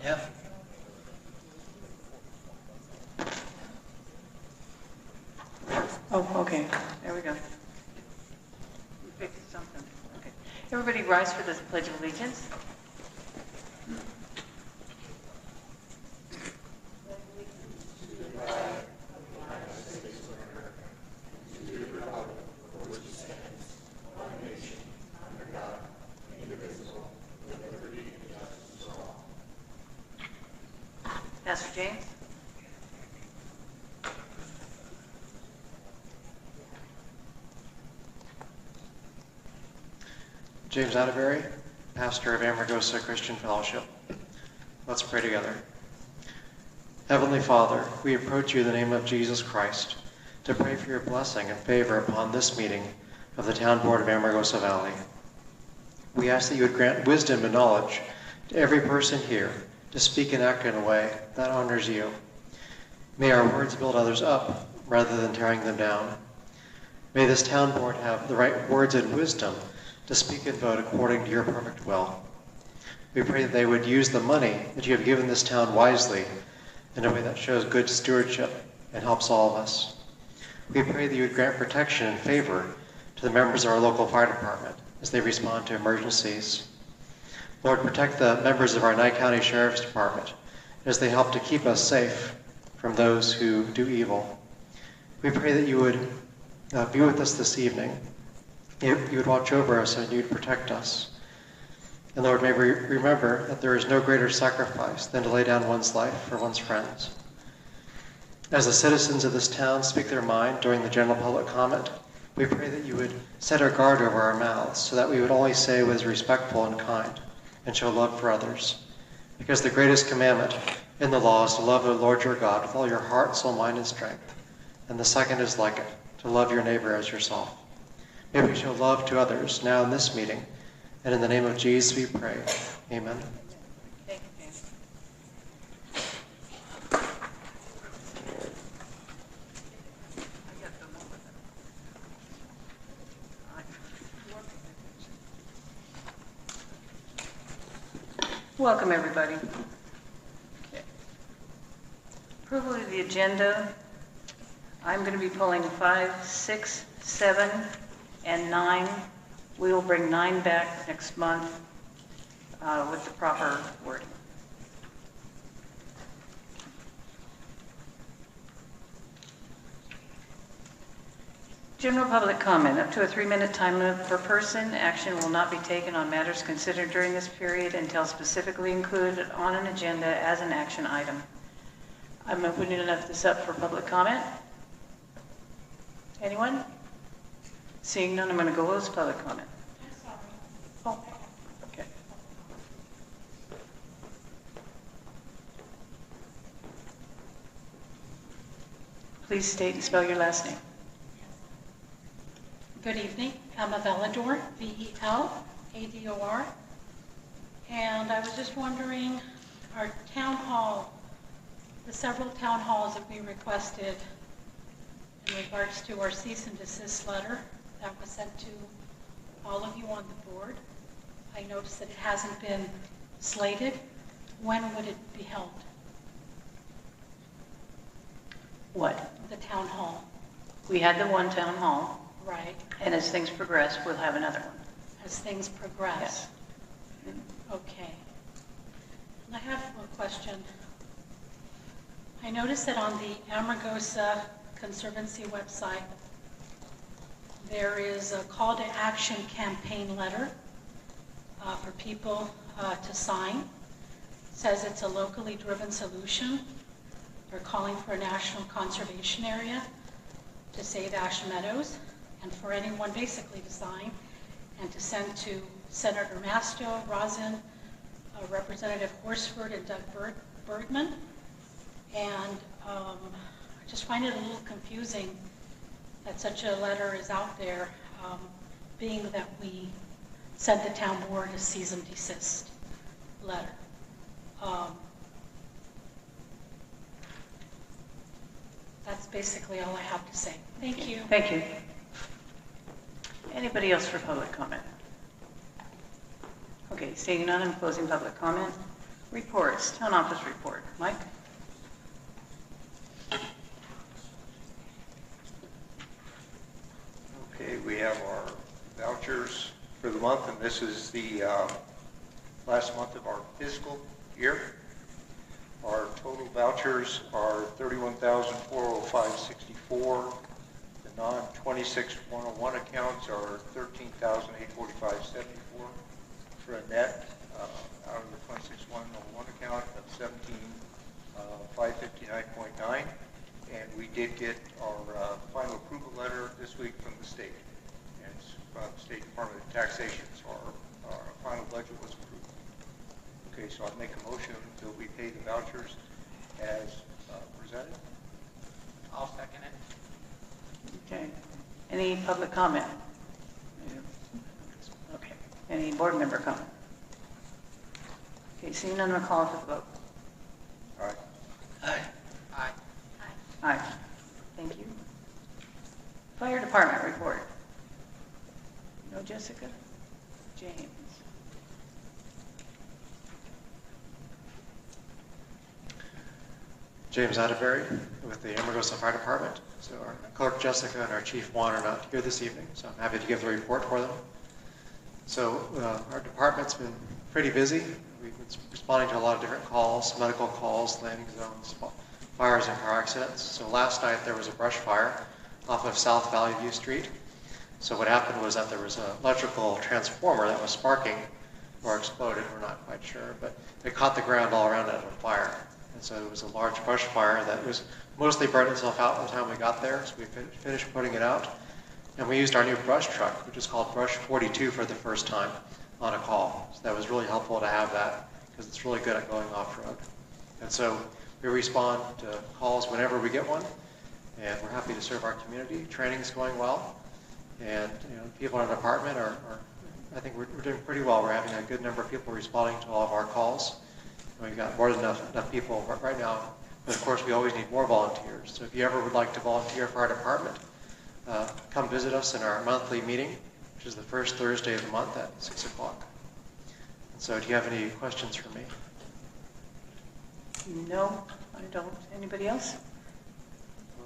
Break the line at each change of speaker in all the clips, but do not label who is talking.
Yeah.
Oh, okay. There we go. You fixed something. Okay. Everybody rise for this Pledge of Allegiance. Pastor James.
James Atterbury, pastor of Amargosa Christian Fellowship. Let's pray together. Heavenly Father, we approach you in the name of Jesus Christ to pray for your blessing and favor upon this meeting of the Town Board of Amargosa Valley. We ask that you would grant wisdom and knowledge to every person here to speak and act in a way that honors you. May our words build others up rather than tearing them down. May this town board have the right words and wisdom to speak and vote according to your perfect will. We pray that they would use the money that you have given this town wisely in a way that shows good stewardship and helps all of us. We pray that you would grant protection and favor to the members of our local fire department as they respond to emergencies. Lord, protect the members of our Nye County Sheriff's Department as they help to keep us safe from those who do evil. We pray that you would be with us this evening. You would watch over us and you would protect us. And Lord, may we remember that there is no greater sacrifice than to lay down one's life for one's friends. As the citizens of this town speak their mind during the general public comment, we pray that you would set our guard over our mouths so that we would always say what is respectful and kind and show love for others. Because the greatest commandment in the law is to love the Lord your God with all your heart, soul, mind, and strength. And the second is like it, to love your neighbor as yourself. May we show love to others now in this meeting. And in the name of Jesus we pray. Amen.
Thank you, James. Welcome, everybody. Okay. Approval of the agenda. I'm going to be pulling 5, 6, 7, and 9. We will bring 9 back next month with the proper wording. General public comment. Up to a 3-minute time limit per person. Action will not be taken on matters considered during this period until specifically included on an agenda as an action item. I'm opening this up for public comment. Anyone? Seeing none, I'm going to go close public comment.
I'm sorry.
Oh, okay. Please state and spell your last name.
Good evening. I'm Velador, V-E-L-A-D-O-R. And I was just wondering, our town hall, the several town halls that we requested in regards to our cease and desist letter that was sent to all of you on the board. I noticed that it hasn't been slated. When would it be held?
What?
The town hall.
We had the one town hall,
Right.
and as things progress, we'll have another one.
As things progress.
Yes.
Okay. And I have one question. I noticed that on the Amargosa Conservancy website, there is a call to action campaign letter for people to sign. It says it's a locally driven solution. They're calling for a national conservation area to save Ash Meadows, and for anyone basically to sign and to send to Senator Masto, Rosin, Representative Horsford, and Doug Bergman. And I just find it a little confusing that such a letter is out there, being that we sent the town board a cease and desist letter. That's basically all I have to say. Thank you.
Thank you. Anybody else for public comment? Okay, seeing none, I'm closing public comment. Reports, town office report. Mike?
Okay, we have our vouchers for the month, and this is the last month of our fiscal year. Our total vouchers are $31,405.64. The non-26101 accounts are $13,845.74 for a net out of the 26101 account of $17,559.9. And we did get our final approval letter this week from the state, and it's from the State Department of Taxation, so our final budget was approved. Okay, so I'll make a motion that we pay the vouchers as presented.
I'll second it.
Okay. Any public comment? Okay. Any board member comment? Okay, seeing none, I'll call for the vote.
All right.
Aye. Aye.
Aye. Thank you. Fire department report. No Jessica? James.
James Atterbury with the Amargosa Fire Department. So our clerk Jessica and our chief Juan are not here this evening, so I'm happy to give the report for them. So our department's been pretty busy. We've been responding to a lot of different calls, medical calls, landing zones, fires and car accidents. So last night there was a brush fire off of South Valley View Street. So what happened was that there was an electrical transformer that was sparking or exploded, we're not quite sure, but it caught the ground all around it on fire. And so it was a large brush fire that was mostly burned itself out by the time we got there, so we finished putting it out. And we used our new brush truck, which is called Brush 42 for the first time on a call. So that was really helpful to have that because it's really good at going off-road. And so we respond to calls whenever we get one, and we're happy to serve our community. Training's going well, and people in the department are I think we're doing pretty well. We're having a good number of people responding to all of our calls. And we've got more than enough people right now, but of course we always need more volunteers. So if you ever would like to volunteer for our department, come visit us in our monthly meeting, which is the first Thursday of the month at 6 o'clock. And so do you have any questions for me?
No, I don't. Anybody else?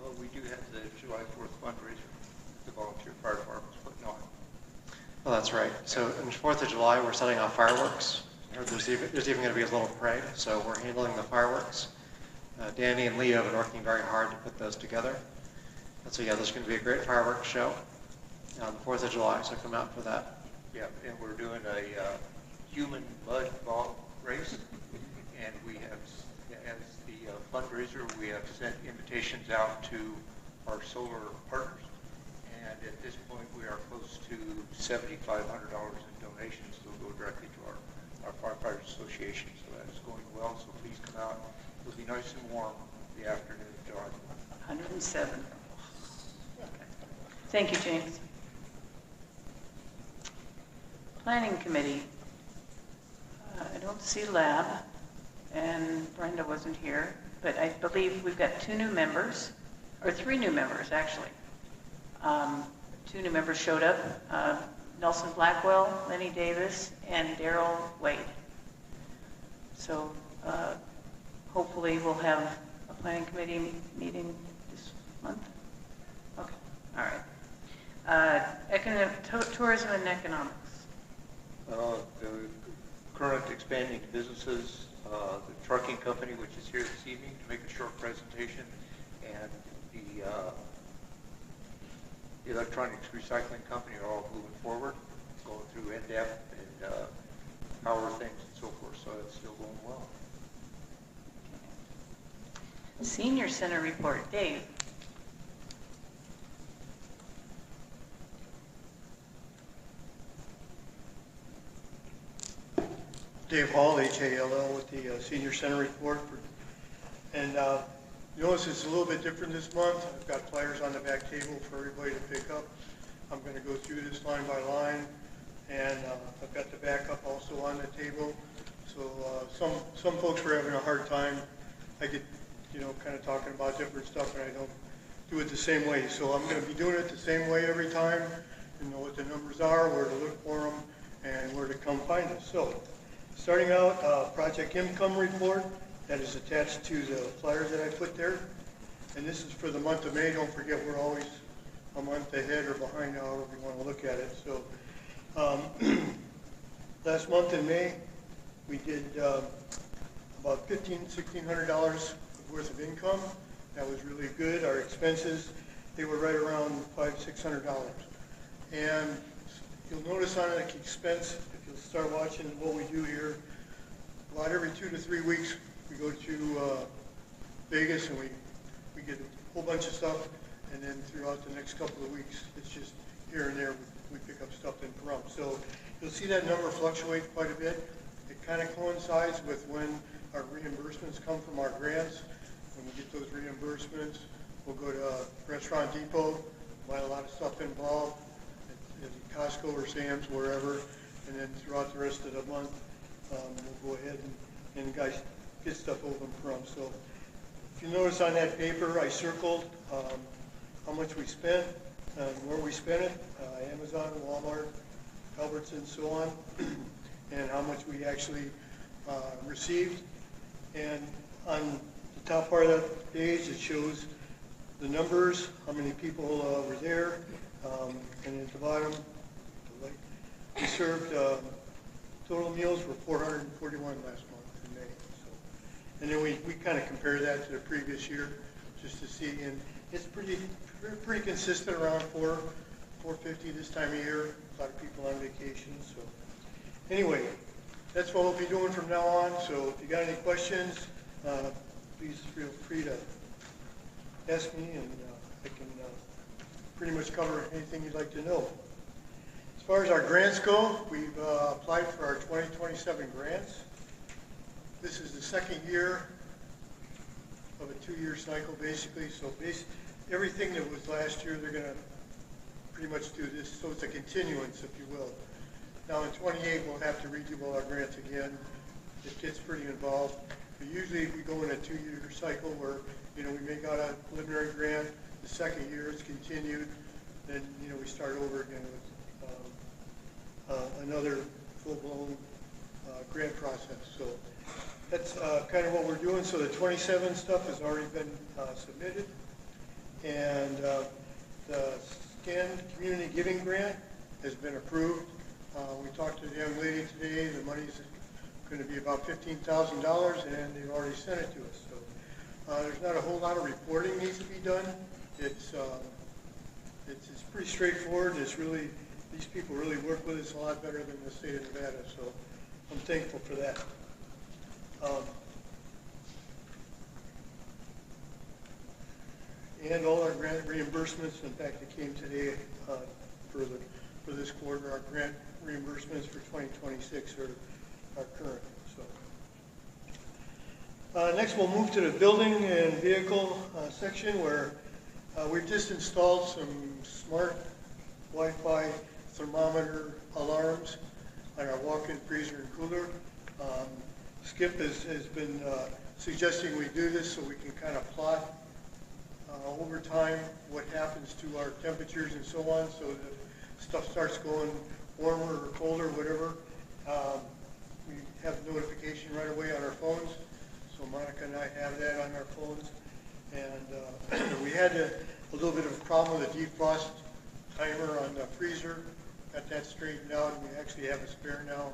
Well, we do have the July 4th fundraiser the volunteer fire department's putting on.
Oh, that's right. So on the 4th of July, we're setting off fireworks. There's even going to be a little parade, so we're handling the fireworks. Danny and Leo have been working very hard to put those together. And so yeah, there's going to be a great fireworks show on the 4th of July, so come out for that.
Yeah, and we're doing a human mud ball race, and we have, as the fundraiser, we have sent invitations out to our solar partners, and at this point we are close to $7,500 in donations that will go directly to our Firefighters Association, so that is going well, so please come out. It'll be nice and warm the afternoon of July.
107. Okay. Thank you, James. Planning Committee. I don't see Lab, and Brenda wasn't here, but I believe we've got 2 new members, or 3 new members, actually. 2 new members showed up, Nelson Blackwell, Lenny Davis, and Daryl Wade. So hopefully we'll have a Planning Committee meeting this month. Okay, all right. Tourism and economics.
The current expanding businesses, the trucking company, which is here this evening to make a short presentation, and the electronics recycling company are all moving forward, going through in-depth and power things and so forth, so it's still going well.
Senior Center report. Dave.
Dave Hall, H-A-L-L, with the Senior Center report. And you notice it's a little bit different this month. I've got flyers on the back table for everybody to pick up. I'm going to go through this line by line, and I've got the backup also on the table. So some folks were having a hard time. I get, kind of talking about different stuff, and I don't do it the same way. So I'm going to be doing it the same way every time, and know what the numbers are, where to look for them, and where to come find us. So Starting out, project income report that is attached to the flyers that I put there. And this is for the month of May. Don't forget, we're always a month ahead or behind, however you want to look at it. So last month in May, we did about $1,600 worth of income. That was really good. Our expenses, they were right around $500-600. And you'll notice on an expense, if you'll start watching what we do here, about every 2 to 3 weeks, we go to Vegas and we get a whole bunch of stuff, and then throughout the next couple of weeks, it's just here and there, we pick up stuff in Pahrump. So you'll see that number fluctuate quite a bit. It kind of coincides with when our reimbursements come from our grants. When we get those reimbursements, we'll go to Restaurant Depot, buy a lot of stuff in bulk, at Costco or Sam's, wherever, and then throughout the rest of the month, we'll go ahead and guys get stuff over in Pahrump. So if you notice on that paper, I circled how much we spent, where we spent it, Amazon, Walmart, Albertsons, so on, and how much we actually received. And on the top part of that page, it shows the numbers, how many people were there, and at the bottom, we served, total meals were 441 last month in May. So, and then we kind of compare that to the previous year just to see, and it's pretty consistent around 450 this time of year. A lot of people on vacation. So anyway, that's what we'll be doing from now on. So if you got any questions, please feel free to ask me, and I can pretty much cover anything you'd like to know. As far as our grants go, we've applied for our 2027 grants. This is the second year of a 2-year cycle, basically. So everything that was last year, they're going to pretty much do this. So it's a continuance, if you will. Now in 28, we'll have to redo all our grants again. It gets pretty involved. But usually we go in a 2-year cycle where, we may got a preliminary grant. The second year it's continued. Then, we start over again with another full-blown grant process. So that's kind of what we're doing. So the 27 stuff has already been submitted. And the SCAN Community Giving Grant has been approved. We talked to the young lady today. The money's going to be about $15,000, and they've already sent it to us. So there's not a whole lot of reporting needs to be done. It's pretty straightforward. These people really work with us a lot better than the state of Nevada, so I'm thankful for that. And all our grant reimbursements, in fact, it came today for this quarter. Our grant reimbursements for 2026 are current. So next, we'll move to the building and vehicle section, where we've just installed some smart Wi-Fi thermometer alarms on our walk-in freezer and cooler. Skip has been suggesting we do this so we can kind of plot over time what happens to our temperatures and so on, so that stuff starts going warmer or colder, whatever. We have notification right away on our phones, so Monica and I have that on our phones. And we had a little bit of a problem with a defrost timer on the freezer. Got that straightened out, and we actually have a spare now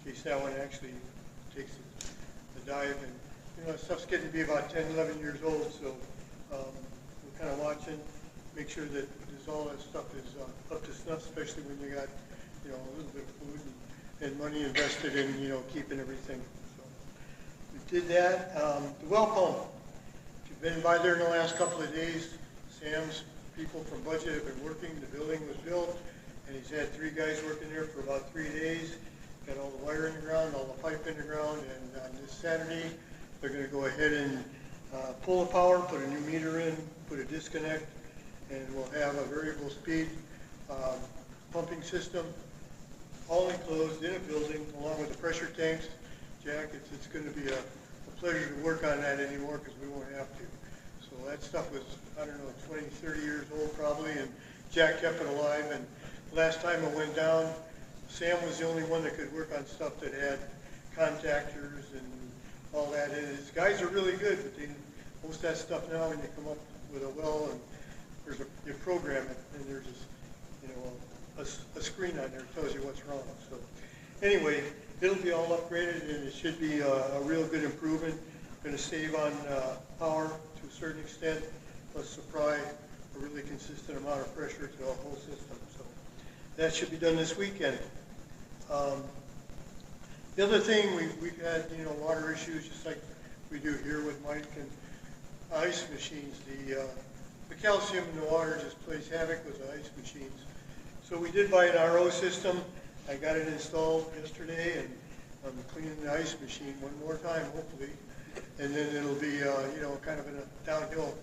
in case that one actually takes the dive. And stuff's getting to be about 10, 11 years old, so we're kind of watching, make sure that all that stuff is up to snuff, especially when you got a little bit of food and money invested in keeping everything. So we did that. The well pump. If you've been by there in the last couple of days, Sam's people from Budget have been working. The building was built, and he's had 3 guys working there for about 3 days. Got all the wire in the ground, all the pipe in the ground, and on this Saturday, they're going to go ahead and pull the power, put a new meter in, put a disconnect, and we'll have a variable speed pumping system, all enclosed in a building, along with the pressure tanks. Jack, it's going to be a pleasure to work on that anymore because we won't have to. So that stuff was, 20, 30 years old probably, and Jack kept it alive. And last time it went down, Sam was the only one that could work on stuff that had contactors and all that. And his guys are really good, but most of that stuff now, when they come up with a well, and you program it, and there's just, a screen on there that tells you what's wrong. So anyway, it'll be all upgraded, and it should be a real good improvement. Going to save on power to a certain extent, plus supply a really consistent amount of pressure to the whole system. So that should be done this weekend. The other thing, we've had, water issues just like we do here with Mike, and ice machines. The calcium in the water just plays havoc with the ice machines. So we did buy an RO system. I got it installed yesterday, and I'm cleaning the ice machine one more time, hopefully. And then it'll be, kind of in a downhill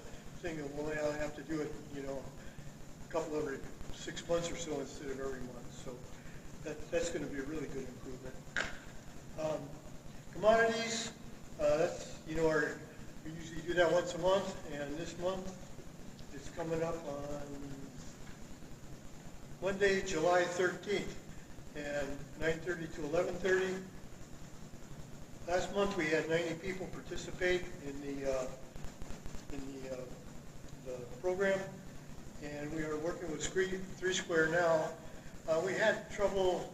thing. We'll only have to do it, a couple every 6 months or so instead of every month. So that's going to be a really good improvement. Commodities, that's, we usually do that once a month, and this month it's coming up on Monday, July 13th, and 9:30 to 11:30. Last month we had 90 people participate in the program, and we are working with Three Square now. We had trouble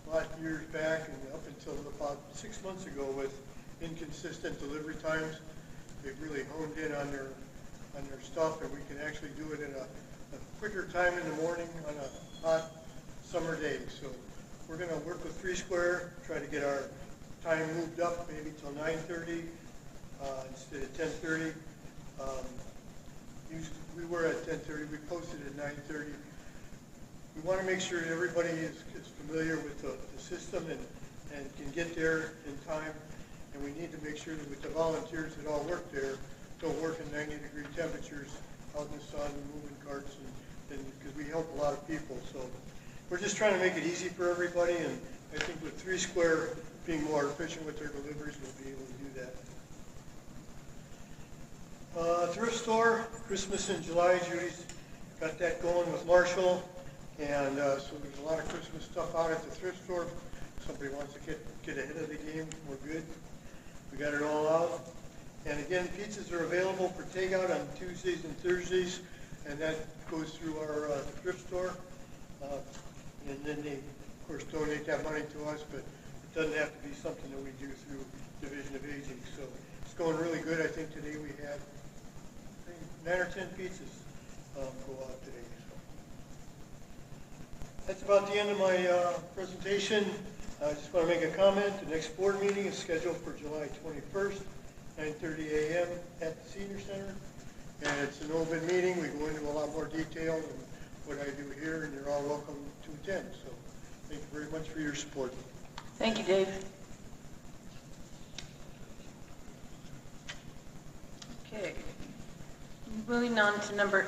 a lot of years back and up until about 6 months ago with inconsistent delivery times. They've really honed in on their stuff, and we can actually do it in a quicker time in the morning on a hot summer day. So we're going to work with Three Square, try to get our time moved up maybe till 9:30 instead of 10:30. Usually we were at 10:30. We posted at 9:30. We want to make sure that everybody is familiar with the system and can get there in time. And we need to make sure that with the volunteers that all work there, don't work in 90-degree temperatures out in the sun moving carts, and because we help a lot of people. So we're just trying to make it easy for everybody, and I think with Three Square being more efficient with their deliveries, we'll be able to do that. Thrift store, Christmas in July. Judy's got that going with Marshall, and so there's a lot of Christmas stuff out at the thrift store. If somebody wants to get ahead of the game, we're good. We got it all out. And again, pizzas are available for takeout on Tuesdays and Thursdays, and that goes through our thrift store. And then they, of course, donate that money to us, but it doesn't have to be something that we do through Division of Aging. So it's going really good. I think today we had 9 or 10 pizzas go out today. So that's about the end of my presentation. I just want to make a comment. The next board meeting is scheduled for July 21st, 9:30 a.m. at the Senior Center. And it's an open meeting. We go into a lot more detail than what I do here, and you're all welcome to attend. So thank you very much for your support.
Thank you, Dave. Okay. Moving on to number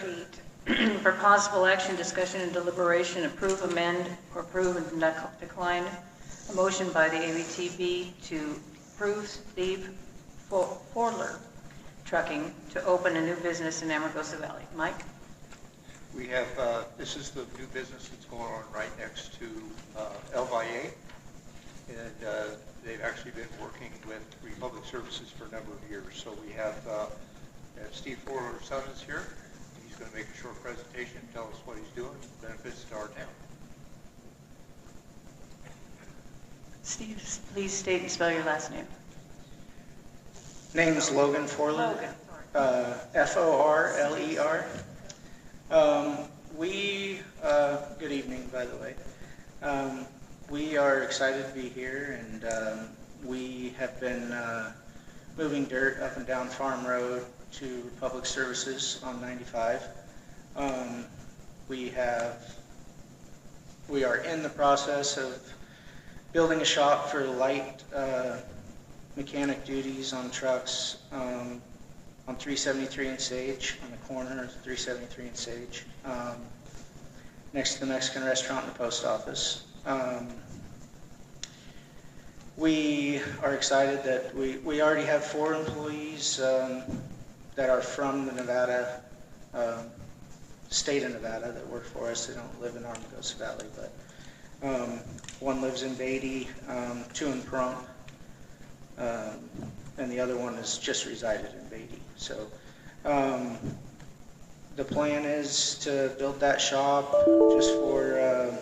8. For possible action, discussion, and deliberation, approve, amend, or approve and decline a motion by the ABTB to approve Steve Forler Trucking to open a new business in Amargosa Valley. Mike?
We have, this is the new business that's going on right next to El Valle, and they've actually been working with Republic Services for a number of years. So we have Steve Forler's son is here. He's going to make a short presentation, tell us what he's doing, benefits to our town.
Steve, please state and spell your last name.
Name is Logan Forler.
Logan,
Forler. Good evening, by the way. We are excited to be here, and we have been moving dirt up and down Farm Road to Public Services on 95. We are in the process of building a shop for light mechanic duties on trucks on 373 and Sage, on the corner of 373 and Sage, next to the Mexican restaurant and the post office. We are excited that we already have 4 employees that are from the Nevada, state of Nevada, that work for us. They don't live in Amargosa Valley, but One lives in Beatty, two in Pahrump, and the other one has just resided in Beatty. So the plan is to build that shop just for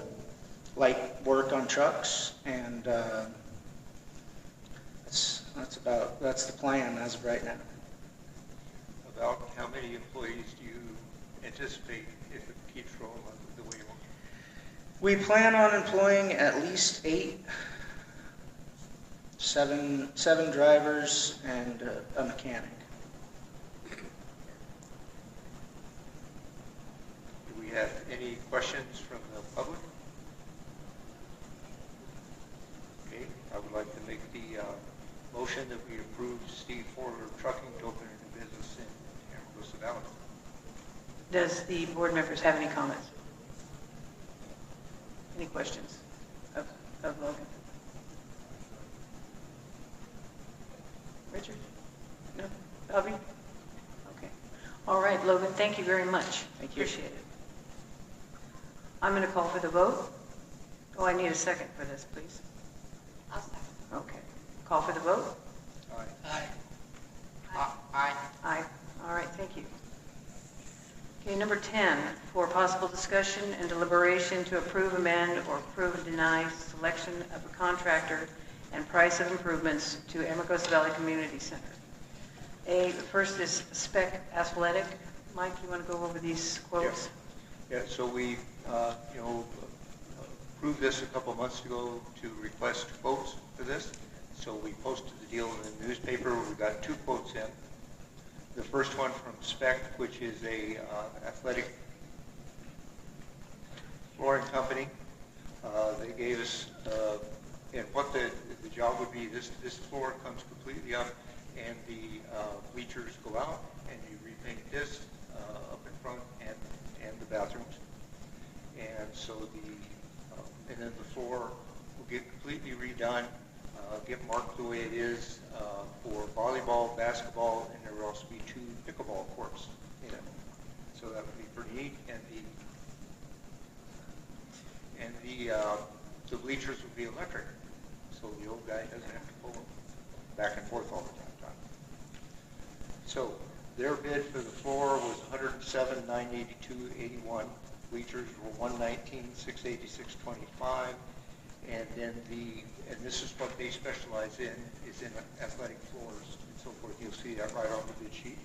light work on trucks, and that's the plan as of right now.
About how many employees do you anticipate if it keeps rolling the way you want?
We plan on employing at least 8, 7 drivers and a mechanic.
Do we have any questions from the public? Okay, I would like to make the motion that we approve Steve Forder Trucking to open a new business in Amargosa Valley.
Does the board members have any comments? Any questions of Logan? Richard? No? Bobby? Okay. All right, Logan, thank you very much.
Thank you.
Appreciate it. I'm going to call for the vote. Oh, I need a second for this, please.
I'll second.
Okay. Call for the vote?
Aye.
Aye. Aye.
Aye. All right, thank you. Okay, number 10, for possible discussion and deliberation to approve, amend, or approve and deny selection of a contractor and price of improvements to Amargosa Valley Community Center. The first is Spec Athletic. Mike, you want to go over these quotes?
Yeah, so we, approved this a couple months ago to request quotes for this. So we posted the deal in the newspaper. We got 2 quotes in. The first one from Spec, which is a athletic flooring company. They gave us, and what the job would be, this floor comes completely up, and the bleachers go out, and you repaint this up in front and the bathrooms. And so and then the floor will get completely redone, get marked the way it is for volleyball, basketball, and there will also be 2 pickleball courts in it. So that would be pretty neat. And the bleachers would be electric, so the old guy doesn't have to pull them back and forth all the time. So their bid for the floor was $107,982.81. Bleachers were $119,686.25. And then and this is what they specialize in, is in athletic floors and so forth. You'll see that right on the bid sheet.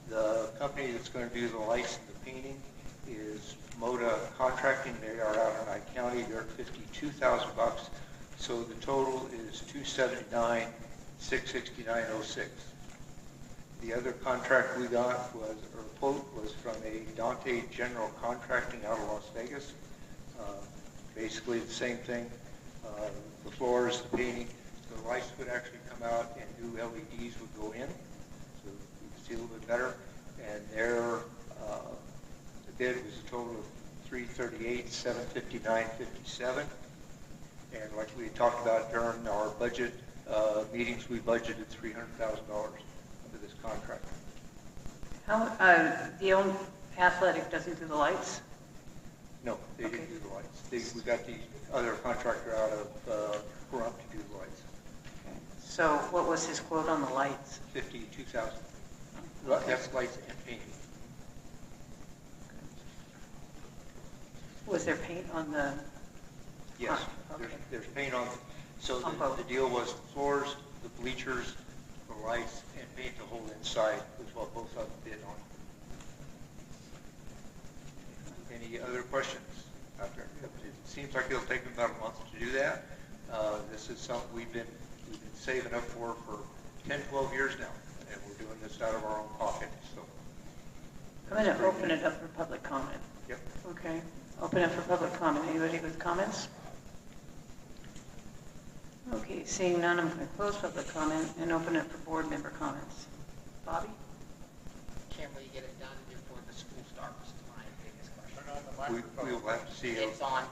The company that's going to do the lights and the painting is Moda Contracting. They are out in Ike County. They're at $52,000. So the total is $279,669.06. The other contract we got quote was from a Dante General Contracting out of Las Vegas. Basically the same thing. The floors, the painting, the lights would actually come out and new LEDs would go in, so you can see a little bit better. And their the bid was a total of $338,759.57. And like we talked about during our budget meetings, we budgeted $300,000 under this contract.
How, the old athletic doesn't do the lights?
No, they didn't do the lights. We got the other contractor out of Pahrump to do the lights.
Okay. So what was his quote on the lights?
$52,000.
Okay.
That's lights and painting.
Was there paint on the?
Yes,
Okay.
there's paint on. So
On both.
the deal was the floors, the bleachers, the lights, and paint the whole inside was what both of them did on. Any other questions out there? It seems like it'll take them about a month to do that. This is something we've been saving up for 10, 12 years now, and we're doing this out of our own pocket. So
I'm going to open it up for public comment.
Yep.
Okay. Open up for public comment. Anybody with comments? Okay, seeing none, I'm going to close public comment and open it for board member comments. Bobby?
Can we get it done before the school starts? Is my biggest question.
We will have to see.
It's on.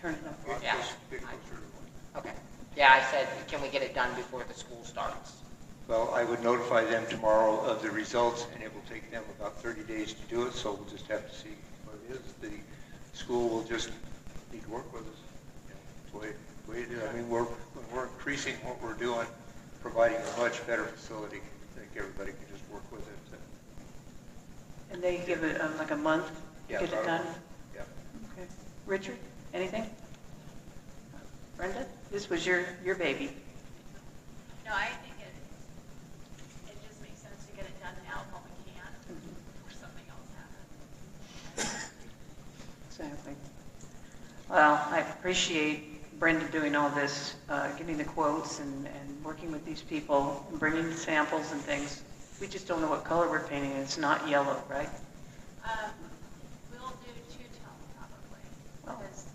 Turn it up.
Yeah.
Get closer to the mic.
Okay. Yeah, I said, can we get it done before the school starts?
Well, I would notify them tomorrow of the results, and it will take them about 30 days to do it, so we'll just have to see what it is. The school will just need to work with us. That's the way to do it. I mean, when we're increasing what we're doing, providing a much better facility, I think everybody can just work with it.
And they give it like a month to
Yeah,
get it
about a
done?
month. Yeah.
Okay. Richard, anything? Brenda, this was your baby.
No, I think it just makes sense to get it done now while we can, before something else happens.
Exactly. Well, I appreciate Brenda doing all this, getting the quotes and working with these people and bringing the samples and things. We just don't know what color we're painting, and it's not yellow, right?
We'll do two-tone probably,
Oh.
because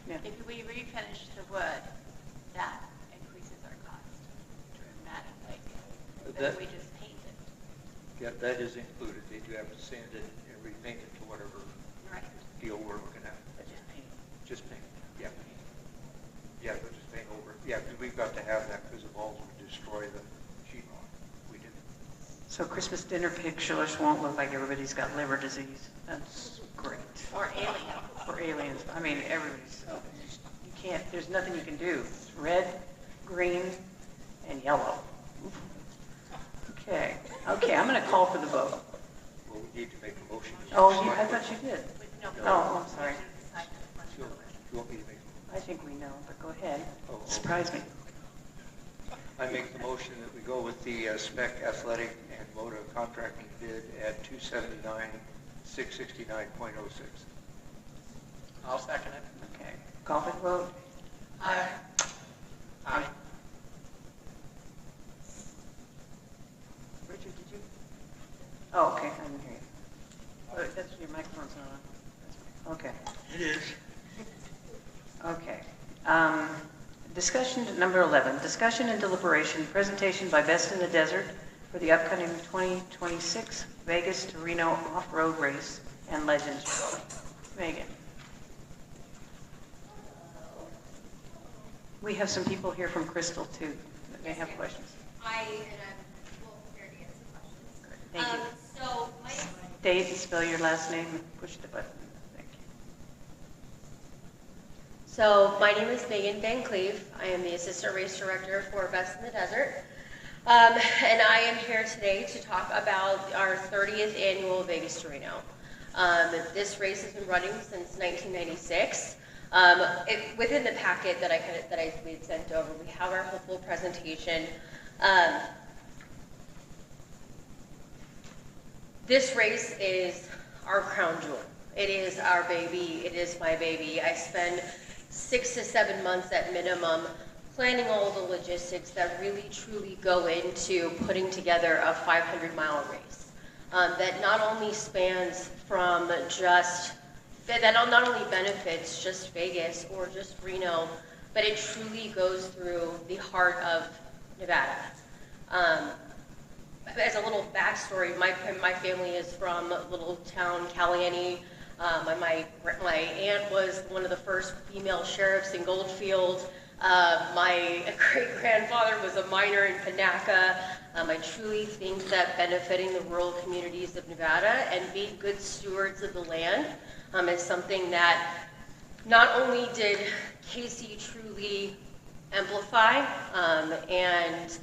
Yeah.
if we refinish the wood, that increases our cost dramatically. But
That-
if we just paint it,
Yeah, that is included. They do have to sand it and repaint it to whatever
right,
deal we're looking at.
But just paint.
Just paint, yeah. Yeah, we'll just paint over. Yeah, because we've got to have that because the balls would destroy the sheet rock. We didn't.
So Christmas dinner pictures won't look like everybody's got liver disease. That's great.
or alien.
For aliens, I mean, everybody's, you can't, there's nothing you can do. It's red, green, and yellow. Okay, I'm going to call for the vote.
Well, we need to make a motion.
Oh, I thought you did.
No,
Oh, I'm sorry.
You want me to make,
I think we know, but go ahead.
Oh, okay.
Surprise me.
I make the motion that we go with the spec athletic and motor contracting bid at $279,669.06.
I'll second it.
Okay, call for the vote.
Aye.
Richard, did you? Oh, okay, I didn't hear you. Oh, that's your microphone's not on. That's okay.
It is.
Okay. Discussion, number 11, discussion and deliberation, presentation by Best in the Desert for the upcoming 2026 Vegas to Reno Off-Road Race and Legends Show. Megan. We have some people here from Crystal, too, that may have questions.
I'm well prepared to answer questions.
Thank you.
So my
State and spell your last name and push the button. Thank you.
So my name is Megan Van Cleve. I am the Assistant Race Director for Best in the Desert. And I am here today to talk about our 30th annual Vegas to Reno. This race has been running since 1996. Within the packet that we had sent over, we have our full presentation. This race is our crown jewel. It is our baby. It is my baby. I spend 6 to 7 months at minimum planning all the logistics that really truly go into putting together a 500-mile race that not only spans from that not only benefits just Vegas or just Reno, but it truly goes through the heart of Nevada. As a little backstory, my family is from a little town, Caliani. My aunt was one of the first female sheriffs in Goldfield. My great-grandfather was a miner in Panaca. I truly think that benefiting the rural communities of Nevada and being good stewards of the land is something that not only did Casey truly amplify, and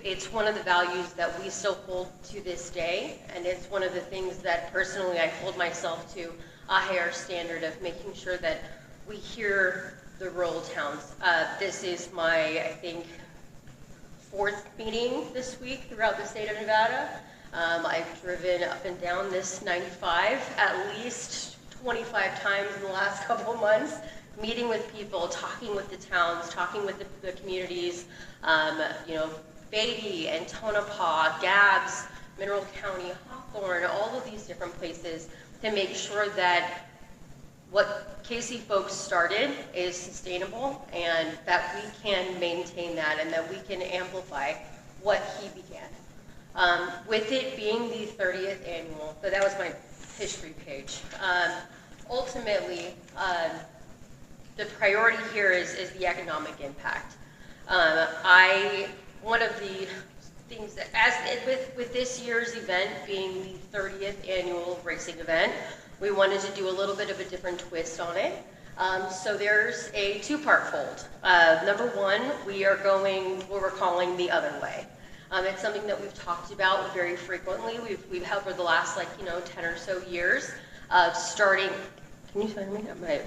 it's one of the values that we still hold to this day, and it's one of the things that personally I hold myself to a higher standard of making sure that we hear the rural towns. This is my, I think, 4th meeting this week throughout the state of Nevada. I've driven up and down this 95 at least 25 times in the last couple of months, meeting with people, talking with the towns, talking with the communities, Beatty and Tonopah, Gabbs, Mineral County, Hawthorne, all of these different places to make sure that what Casey folks started is sustainable and that we can maintain that and that we can amplify what he began. With it being the 30th annual, so that was my history page. Ultimately, the priority here is the economic impact. One of the things that, with this year's event being the 30th annual racing event, we wanted to do a little bit of a different twist on it. So there's a two-part fold. Number one, we are going what we're calling the other way. It's something that we've talked about very frequently. We've held for the last 10 or so years, starting. Can you find me? Okay.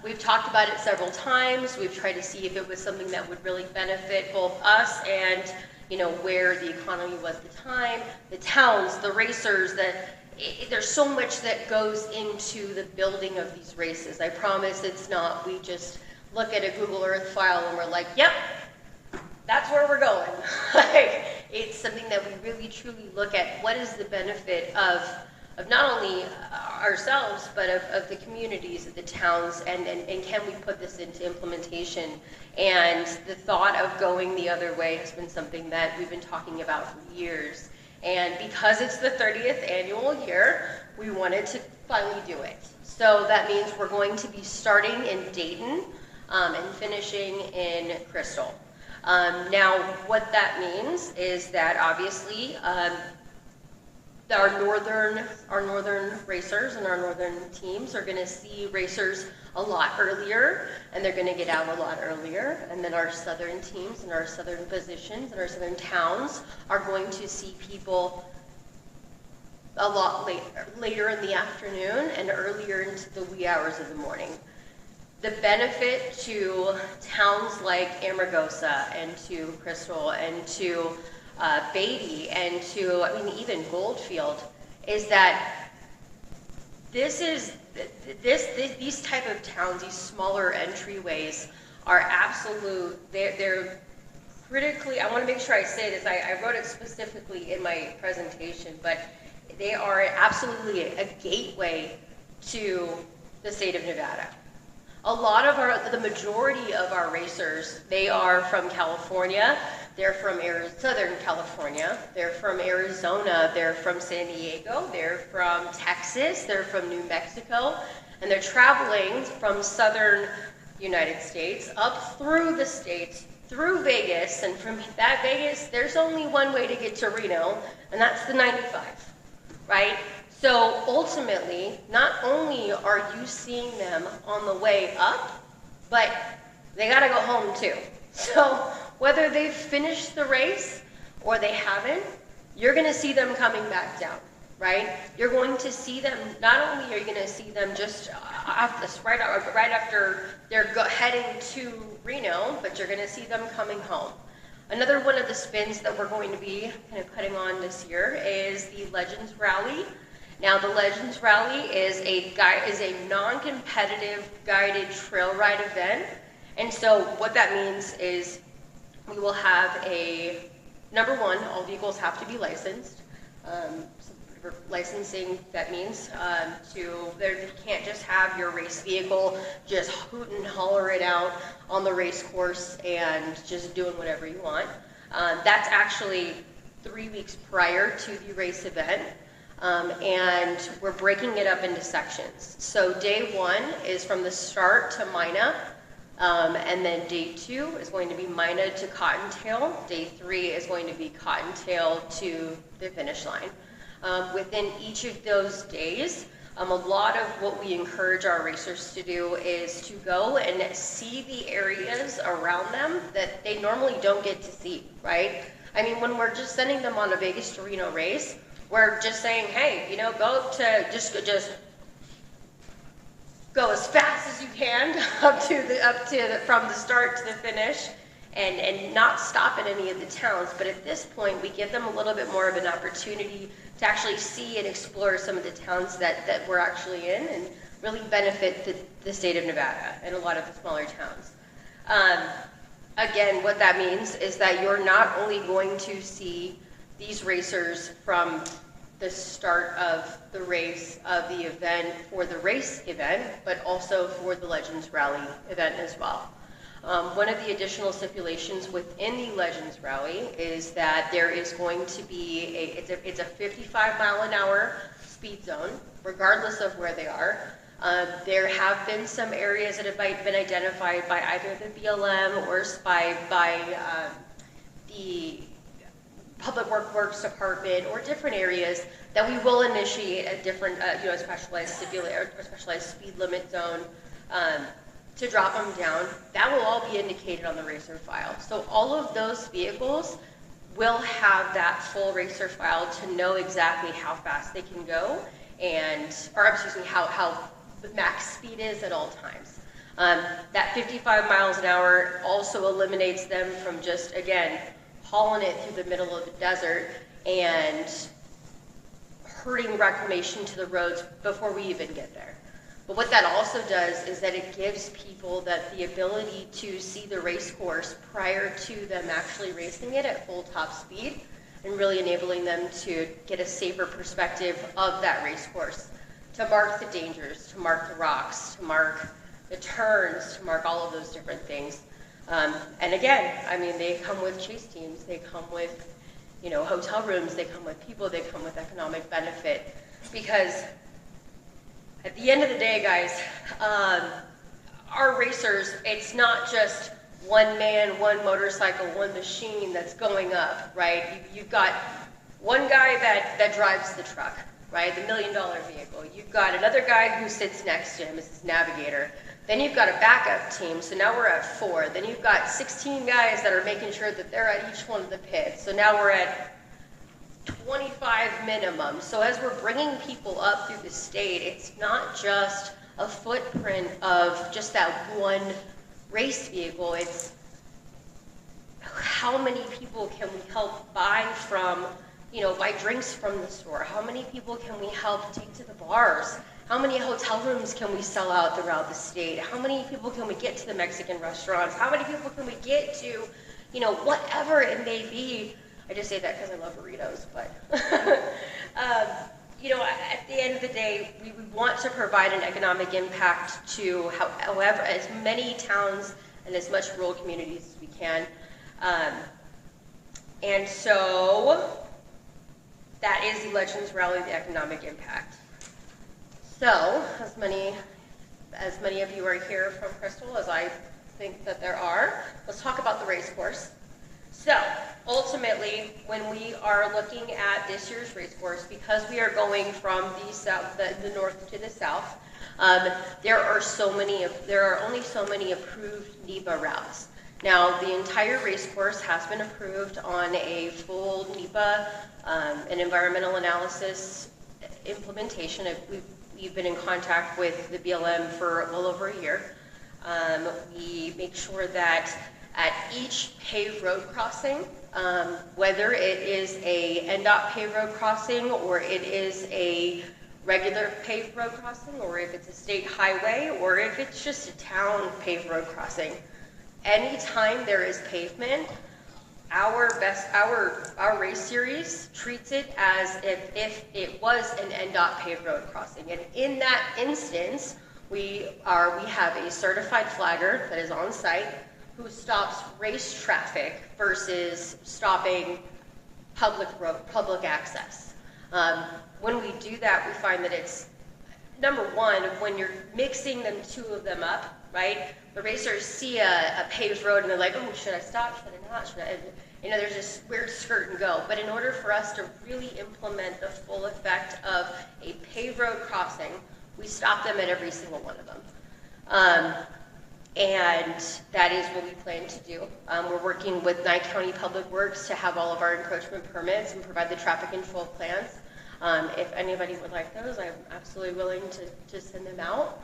We've talked about it several times. We've tried to see if it was something that would really benefit both us and where the economy was at the time, the towns, the racers. There's so much that goes into the building of these races. I promise it's not we just look at a Google Earth file and we're like, yep, that's where we're going. It's something that we really truly look at. What is the benefit of not only ourselves, but of the communities, of the towns, and can we put this into implementation? And the thought of going the other way has been something that we've been talking about for years. And because it's the 30th annual year, we wanted to finally do it. So that means we're going to be starting in Dayton and finishing in Crystal. Now, what that means is that obviously our northern racers and our northern teams are going to see racers a lot earlier, and they're going to get out a lot earlier. And then our southern teams and our southern positions and our southern towns are going to see people a lot later in the afternoon and earlier into the wee hours of the morning. The benefit to towns like Amargosa and to Crystal and to Beatty and to, even Goldfield, is that these type of towns, these smaller entryways, are they're critically, I want to make sure I say this, I wrote it specifically in my presentation, but they are absolutely a gateway to the state of Nevada. A lot of the majority of our racers, they are from California, they're from Southern California, they're from Arizona, they're from San Diego, they're from Texas, they're from New Mexico, and they're traveling from southern United States up through the states, through Vegas, and from that Vegas, there's only one way to get to Reno, and that's the 95, right? So ultimately, not only are you seeing them on the way up, but they got to go home too. So whether they've finished the race or they haven't, you're going to see them coming back down, right? You're going to see them, not only are you going to see them just right after they're heading to Reno, but you're going to see them coming home. Another one of the spins that we're going to be kind of putting on this year is the Legends Rally. Now, the Legends Rally is a non-competitive guided trail ride event. And so what that means is we will have number one, all vehicles have to be licensed. For licensing, that means you can't just have your race vehicle just hoot and holler it out on the race course and just doing whatever you want. That's actually 3 weeks prior to the race event. And we're breaking it up into sections. So day one is from the start to Mina, and then day two is going to be Mina to Cottontail. Day three is going to be Cottontail to the finish line. Within each of those days, a lot of what we encourage our racers to do is to go and see the areas around them that they normally don't get to see, right? When we're just sending them on a Vegas to Reno race, we're just saying, hey, go as fast as you can from the start to the finish, and not stop at any of the towns. But at this point, we give them a little bit more of an opportunity to actually see and explore some of the towns that we're actually in and really benefit the state of Nevada and a lot of the smaller towns. Again, what that means is that you're not only going to see these racers from the start of the race of the event for the race event, but also for the Legends Rally event as well. One of the additional stipulations within the Legends Rally is that there is going to be it's a 55-mile-an-hour speed zone, regardless of where they are. There have been some areas that have been identified by either the BLM or by the Public Works Department or different areas, that we will initiate a different, a specialized speed limit zone to drop them down. That will all be indicated on the racer file. So all of those vehicles will have that full racer file to know exactly how fast they can go how the max speed is at all times. That 55 miles an hour also eliminates them from just, again, hauling it through the middle of the desert and hurting reclamation to the roads before we even get there. But what that also does is that it gives people the ability to see the race course prior to them actually racing it at full top speed, and really enabling them to get a safer perspective of that race course, to mark the dangers, to mark the rocks, to mark the turns, to mark all of those different things. And again, I mean, they come with chase teams, they come with, hotel rooms, they come with people, they come with economic benefit. Because at the end of the day, guys, our racers, it's not just one man, one motorcycle, one machine that's going up, right? You've got one guy that drives the truck, right? The $1 million vehicle. You've got another guy who sits next to him as his navigator. Then you've got a backup team, so now we're at 4. Then you've got 16 guys that are making sure that they're at each one of the pits. So now we're at 25 minimum. So as we're bringing people up through the state, it's not just a footprint of just that one race vehicle. It's how many people can we help buy drinks from the store? How many people can we help take to the bars? How many hotel rooms can we sell out throughout the state? How many people can we get to the Mexican restaurants? How many people can we get to, whatever it may be? I just say that because I love burritos, but, at the end of the day, we want to provide an economic impact to, however, as many towns and as much rural communities as we can. And so that is the Legends Rally, the economic impact. So, as many of you are here from Crystal as I think that there are, let's talk about the race course. So, ultimately, when we are looking at this year's race course, because we are going from the north to the south, there are only so many approved NEPA routes. Now, the entire race course has been approved on a full NEPA, an environmental analysis implementation. We've been in contact with the BLM for well over a year. We make sure that at each paved road crossing, whether it is a NDOT paved road crossing or it is a regular paved road crossing, or if it's a state highway, or if it's just a town paved road crossing, anytime there is pavement, our race series treats it as if it was an NDOT paved road crossing. And in that instance, we have a certified flagger that is on site who stops race traffic versus stopping public access. When we do that, we find that it's, number one, when you're mixing two of them up, right? The racers see a paved road and they're like, oh, should I stop? Should I not? Should I? They're just weird skirt and go. But in order for us to really implement the full effect of a paved road crossing, we stop them at every single one of them. And that is what we plan to do. We're working with Nye County Public Works to have all of our encroachment permits and provide the traffic control plans. If anybody would like those, I'm absolutely willing to send them out.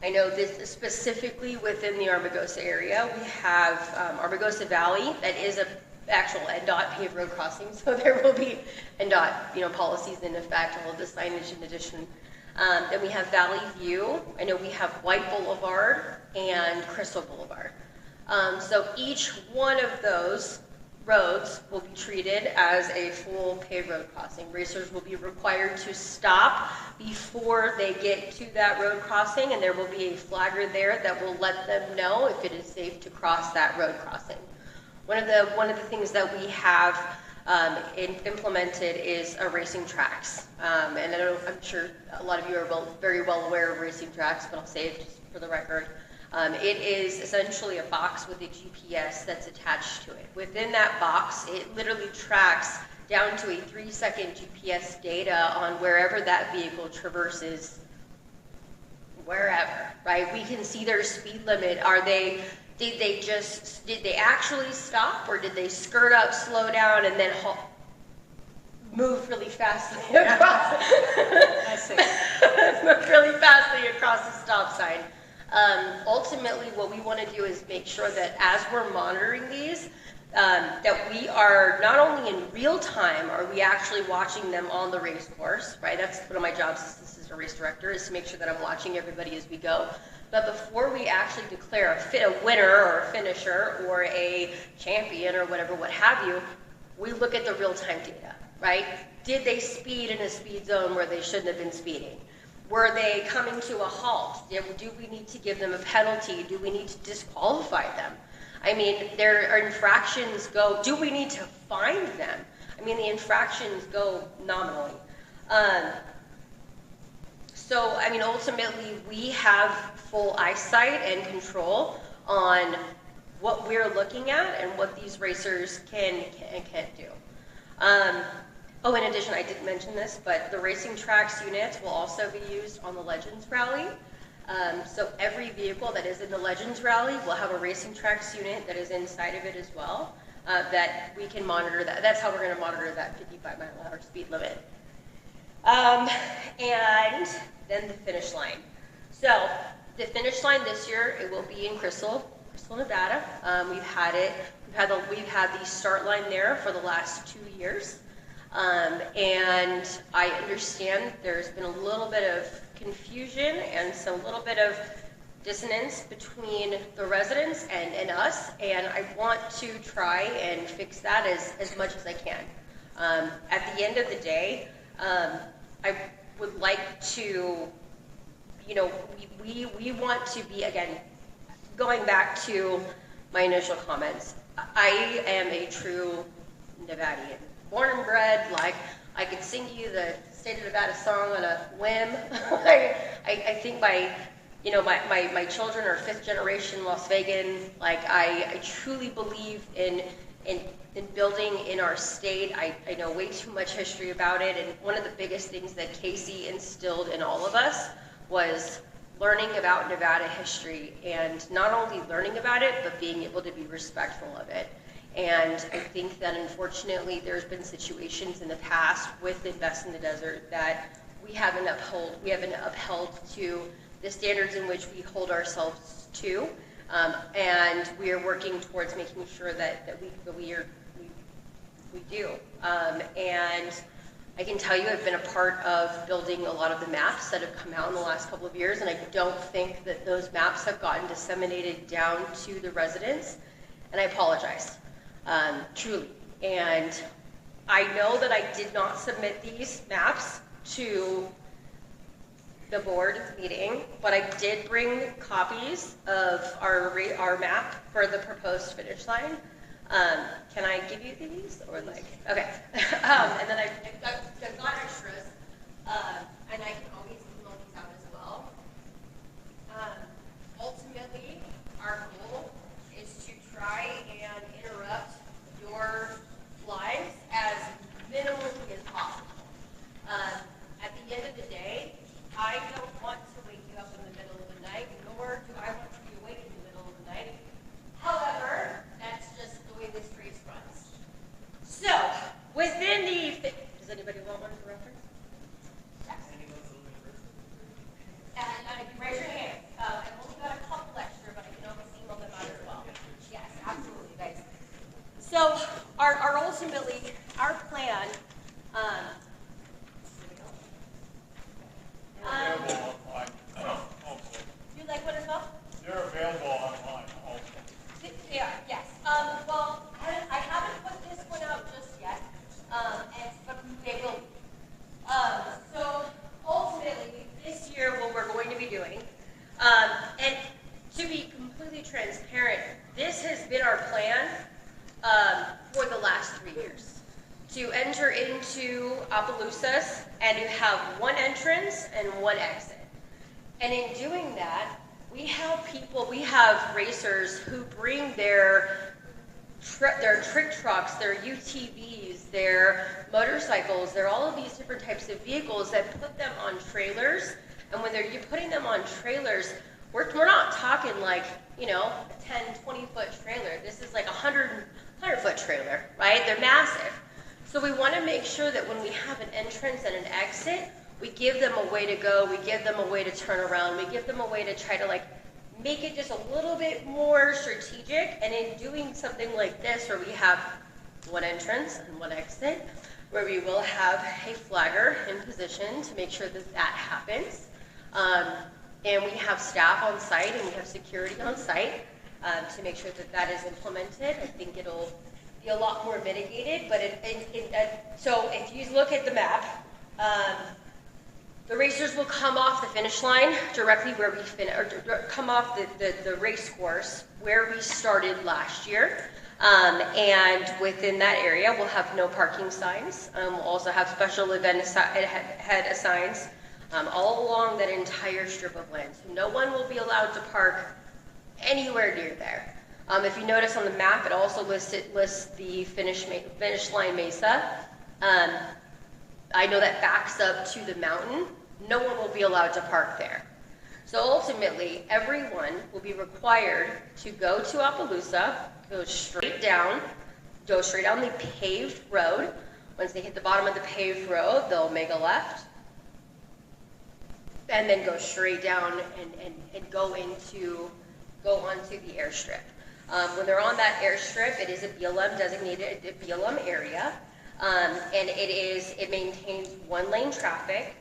I know this specifically within the Amargosa area, we have Amargosa Valley, that is an actual NDOT paved road crossing, so there will be NDOT policies in effect, all of the signage in addition. Then we have Valley View. I know we have White Boulevard and Crystal Boulevard. So each one of those roads will be treated as a full paved road crossing. Racers will be required to stop before they get to that road crossing, and there will be a flagger there that will let them know if it is safe to cross that road crossing. One of the things that we have implemented is racing tracks. And I'm sure a lot of you are very well aware of racing tracks, but I'll say it just for the record. It is essentially a box with a GPS that's attached to it. Within that box, it literally tracks down to a 3-second GPS data on wherever that vehicle traverses, wherever, right? We can see their speed limit. Did they actually stop, or did they skirt up, slow down, and then move really fastly across?
I see.
Move really fastly across the stop sign. Ultimately, what we want to do is make sure that as we're monitoring these, that we are not only in real time, are we actually watching them on the race course, right? That's one of my jobs as assistant race director, is to make sure that I'm watching everybody as we go. But before we actually declare a winner or a finisher or a champion or whatever, what have you, we look at the real-time data, right? Did they speed in a speed zone where they shouldn't have been speeding? Were they coming to a halt? Do we need to give them a penalty? Do we need to disqualify them? I mean, there are infractions go, do we need to fine them? I mean, the infractions go nominally. So, I mean, ultimately, we have full eyesight and control on what we're looking at and what these racers can and can't do. Oh, in addition, I didn't mention this, but the racing tracks units will also be used on the Legends Rally. So every vehicle that is in the Legends Rally will have a racing tracks unit that is inside of it as well, that we can monitor that. That's how we're going to monitor that 55-mile-an-hour speed limit. And then the finish line. So the finish line this year, it will be in Crystal, Nevada. We've had the start line there for the last 2 years. And I understand there's been a little bit of confusion and some little bit of dissonance between the residents and us, and I want to try and fix that as much as I can. At the end of the day, I would like to, we want to be, again, going back to my initial comments, I am a true Nevadian. Born and bred, like, I could sing you the State of Nevada song on a whim. I think my children are 5th generation Las Vegan. Like, I truly believe in building in our state. I know way too much history about it, and one of the biggest things that Casey instilled in all of us was learning about Nevada history, and not only learning about it, but being able to be respectful of it. And I think that unfortunately there's been situations in the past with Invest in the Desert that we haven't upheld to the standards in which we hold ourselves to, and we are working towards making sure that we do. And I can tell you I've been a part of building a lot of the maps that have come out in the last couple of years, and I don't think that those maps have gotten disseminated down to the residents, and I apologize. Truly. And I know that I did not submit these maps to the board meeting, but I did bring copies of our map for the proposed finish line. Can I give you these, or like, okay. And then I've got extras, and I can always email these out as well. Ultimately, our goal is to try and interrupt your lives as minimally as possible. At the end of the day, I don't want to wake you up in the middle of the night, nor do I want to be awake in the middle of the night. However, that's just the way this race runs. So, within the... Does anybody want one for reference? Yes. Raise your hand. I've only got a couple extra, but I can always email them out as well. Yes, absolutely, guys. So, ultimately, our plan, you like what as well?
They're available online also.
They are, yes. Well, I haven't put this one out just yet, but they will be. So, ultimately, this year, what we're going to be doing, and to be completely transparent, this has been our plan for the last 3 years. To enter into Opelousas and to have one entrance and one exit. And in doing that, we have racers who bring their trick trucks, their UTVs, their motorcycles, they're all of these different types of vehicles that put them on trailers. And when you're putting them on trailers, we're not talking like, you know, a 10, 20-foot trailer. This is like a 100-foot trailer, right? They're massive. So we want to make sure that when we have an entrance and an exit, we give them a way to go, we give them a way to turn around, we give them a way to try to like make it just a little bit more strategic. And in doing something like this, where we have one entrance and one exit, where we will have a flagger in position to make sure that that happens. And we have staff on site and we have security on site to make sure that that is implemented. I think it'll be a lot more mitigated, but so if you look at the map, the racers will come off the finish line directly where we come off the race course where we started last year. And within that area, we'll have no parking signs. We'll also have special event head signs all along that entire strip of land. So no one will be allowed to park anywhere near there. If you notice on the map, it also lists the finish line mesa. I know that backs up to the mountain. No one will be allowed to park there. So ultimately, everyone will be required to go to Appaloosa, go straight down the paved road. Once they hit the bottom of the paved road, they'll make a left, and then go straight down and go onto the airstrip. When they're on that airstrip, it is a BLM designated BLM area, and it maintains one-lane traffic.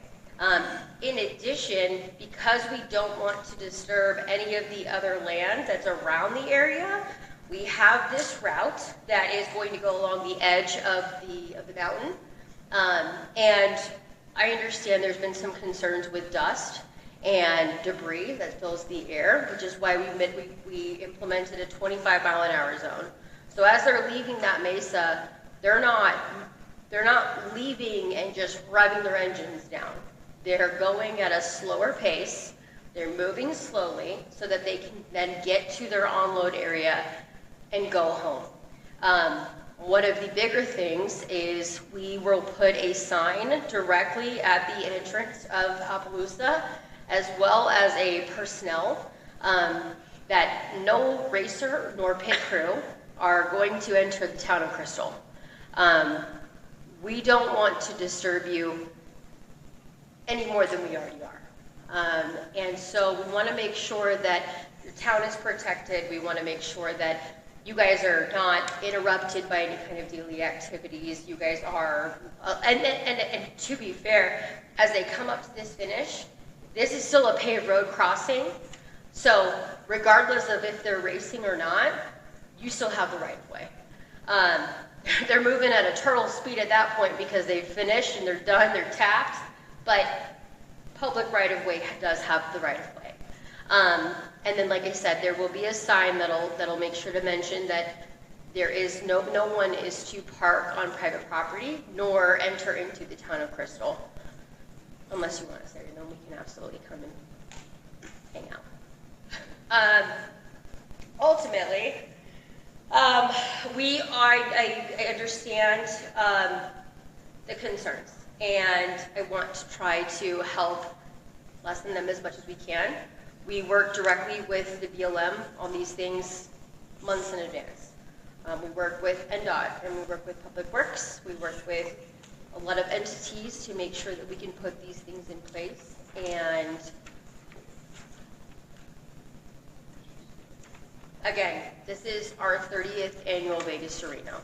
In addition, because we don't want to disturb any of the other land that's around the area, we have this route that is going to go along the edge of the mountain. And I understand there's been some concerns with dust and debris that fills the air, which is why we implemented a 25-mile-an-hour zone. So as they're leaving that mesa, they're not leaving and just revving their engines down. They're going at a slower pace. They're moving slowly so that they can then get to their onload area and go home. One of the bigger things is we will put a sign directly at the entrance of Appaloosa, as well as a personnel that no racer nor pit crew are going to enter the town of Crystal. We don't want to disturb you any more than we already are. And so we want to make sure that your town is protected. We want to make sure that you guys are not interrupted by any kind of daily activities. You guys are, and to be fair, as they come up to this finish, this is still a paved road crossing. So regardless of if they're racing or not, you still have the right of way. They're moving at a turtle speed at that point because they've finished and they're done, they're tapped, but public right of way does have the right of way. And then, like I said, there will be a sign that'll make sure to mention that there is no one is to park on private property nor enter into the town of Crystal, unless you want to stay, then we can absolutely come and hang out. Ultimately, I understand the concerns, and I want to try to help lessen them as much as we can. We work directly with the BLM on these things months in advance. We work with NDOT, and we work with Public Works. We work with a lot of entities to make sure that we can put these things in place. And again, this is our 30th annual Vegas to Reno.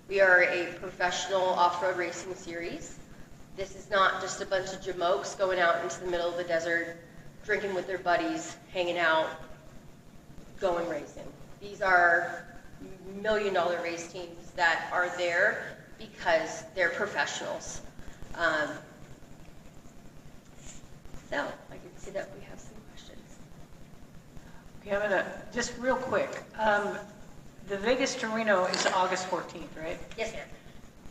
We are a professional off-road racing series. This is not just a bunch of jamokes going out into the middle of the desert, drinking with their buddies, hanging out, going racing. These are million-dollar race teams that are there because they're professionals. So I can see that we have some questions.
Okay, I'm gonna, just real quick, the Vegas to Reno is August 14th, right?
Yes, ma'am.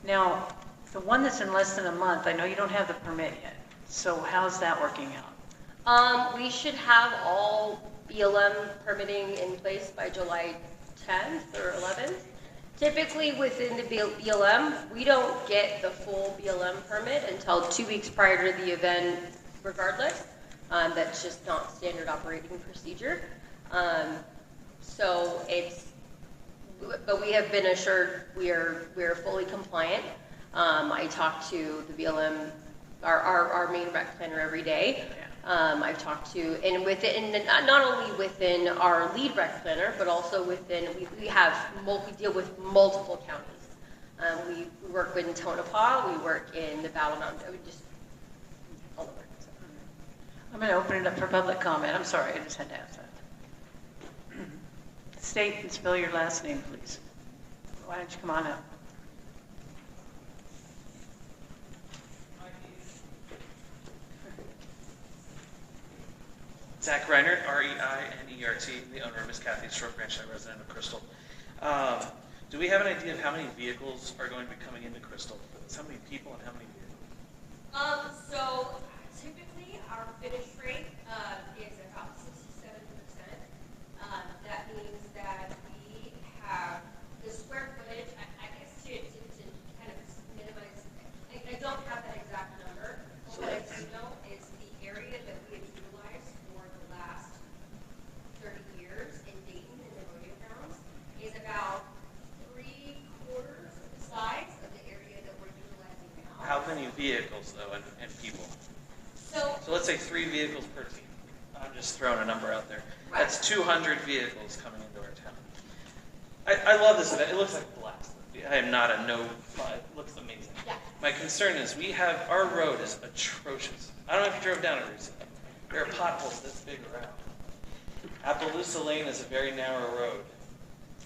Now, the one that's in less than a month, I know you don't have the permit yet, so how's that working out?
We should have all BLM permitting in place by July 10th or 11th. Typically within the BLM, we don't get the full BLM permit until 2 weeks prior to the event regardless. That's just not standard operating procedure. So but we have been assured we are fully compliant. I talk to the BLM, our main rec planner every day. I've talked to, and not only within our lead rec planner, but also within, we deal with multiple counties. We work in Tonopah, we work in the Battle Mountain, we just all over. So.
I'm going to open it up for public comment. I'm sorry, I just had to ask that. State and spell your last name, please. Why don't you come on up?
Zach Reinert, R-E-I-N-E-R-T, the owner of Miss Kathy's Short Branch, a resident of Crystal. Do we have an idea of how many vehicles are going to be coming into Crystal? How many people and how many vehicles?
So typically our finish rate is about 67%. That means that we have the square footage, I guess to kind of minimize, I don't have that exact number. What I do know is the area that we have utilized for the last 30 years in Dayton in the rodeo grounds is about 3/4 of the size of the area that we're utilizing now.
How many vehicles, though, and people? So let's say 3 vehicles per team. I'm just throwing a number out there. Right. That's 200 vehicles coming into our town. I love this event. It looks like a blast. I am not a no-fly. It looks amazing.
Yeah.
My concern is our road is atrocious. I don't know if you drove down it recently. There are potholes this big around. Appaloosa Lane is a very narrow road.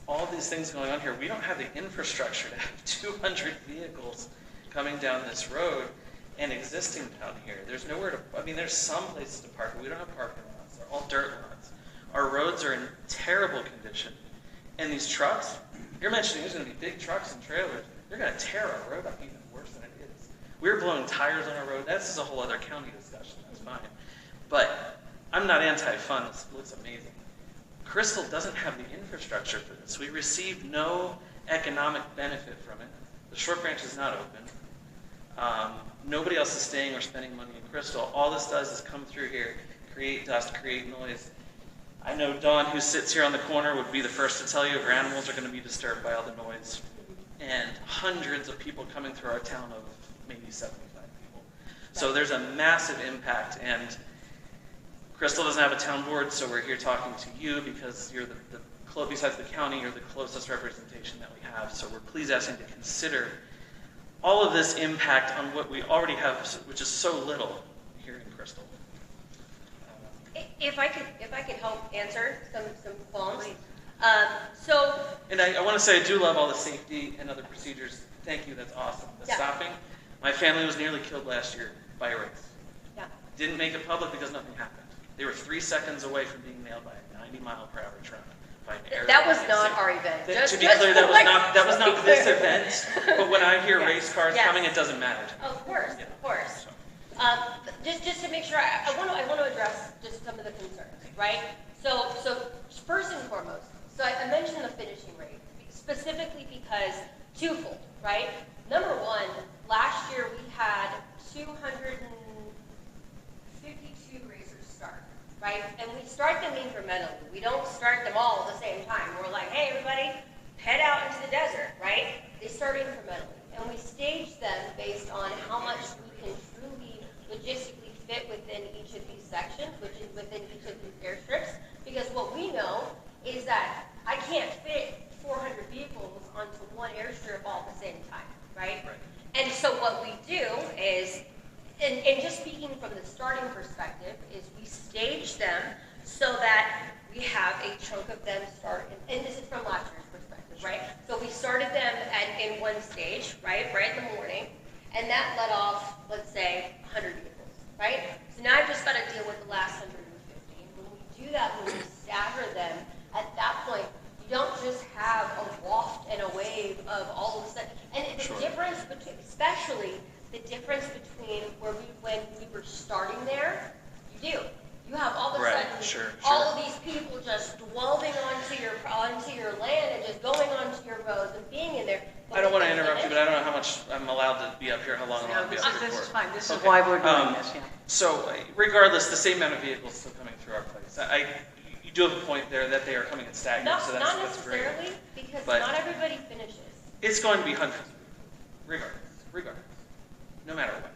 All these things going on here, we don't have the infrastructure to have 200 vehicles coming down this road and existing down here. There's nowhere to, there's some places to park, but we don't have parking lots. They're all dirt lots. Our roads are in terrible condition. And these trucks, you're mentioning there's going to be big trucks and trailers. They're going to tear our road up even worse than it is. We're blowing tires on our road. That's a whole other county discussion. That's fine. But I'm not anti-fun. This looks amazing. Crystal doesn't have the infrastructure for this. We received no economic benefit from it. The Short Branch is not open. Nobody else is staying or spending money in Crystal. All this does is come through here, create dust, create noise. I know Dawn, who sits here on the corner, would be the first to tell you her animals are going to be disturbed by all the noise. And hundreds of people coming through our town of maybe 75 people. So there's a massive impact. And Crystal doesn't have a town board, so we're here talking to you because you're besides the county, you're the closest representation that we have. So we're please asking to consider all of this impact on what we already have, which is so little here in Crystal.
If I could help answer some phones.
And I want to say I do love all the safety and other procedures. Thank you, that's awesome. The stopping. My family was nearly killed last year by a race.
Yeah.
Didn't make it public because nothing happened. They were 3 seconds away from being nailed by a 90-mile-per-hour truck.
That was not our event.
To be clear, that was not this event. But when I hear race cars coming, it doesn't matter.
Of course,
Yeah.
of course. Just to make sure, I want to address just some of the concerns, right? So first and foremost, so I mentioned the finishing rate specifically because twofold, right? Number one, last year we had 252 racers start, right? And we start them incrementally. We don't start them all at the same time. We're like, hey, everybody, head out into the desert, right? They start incrementally. And we stage them based on how much we can truly logistically fit within each of these sections, which is within each of these airstrips. Because what we know is that I can't fit 400 vehicles onto one airstrip all at the same time, right? And so what we do is, and just speaking from the starting perspective, is we stage them so that we have a chunk of them start, and this is from last year's perspective, right? So we started them in one stage, right in the morning, and that let off, let's say, 100 vehicles, right? So now I've just got to deal with the last 150. When we do that, when we stagger them, at that point, you don't just have a waft and a wave of all of a sudden, and the difference between, especially the difference between when we were starting there, you You have all of a
Right,
sudden,
sure,
all
sure.
of these people just dwelling onto your land and just going onto your roads and being in there.
I don't want to interrupt you, but I don't know how much I'm allowed to be up here, how long I'm allowed to be up here
This is
for.
fine, this is
Okay.
why we're doing this, yeah.
So regardless, the same amount of vehicles still coming through our place. You do have a point there that they are coming in staggered, so
Not
that's great.
necessarily, because
But-
not everybody finishes.
It's going to be hundreds of vehicles, regardless, no matter what.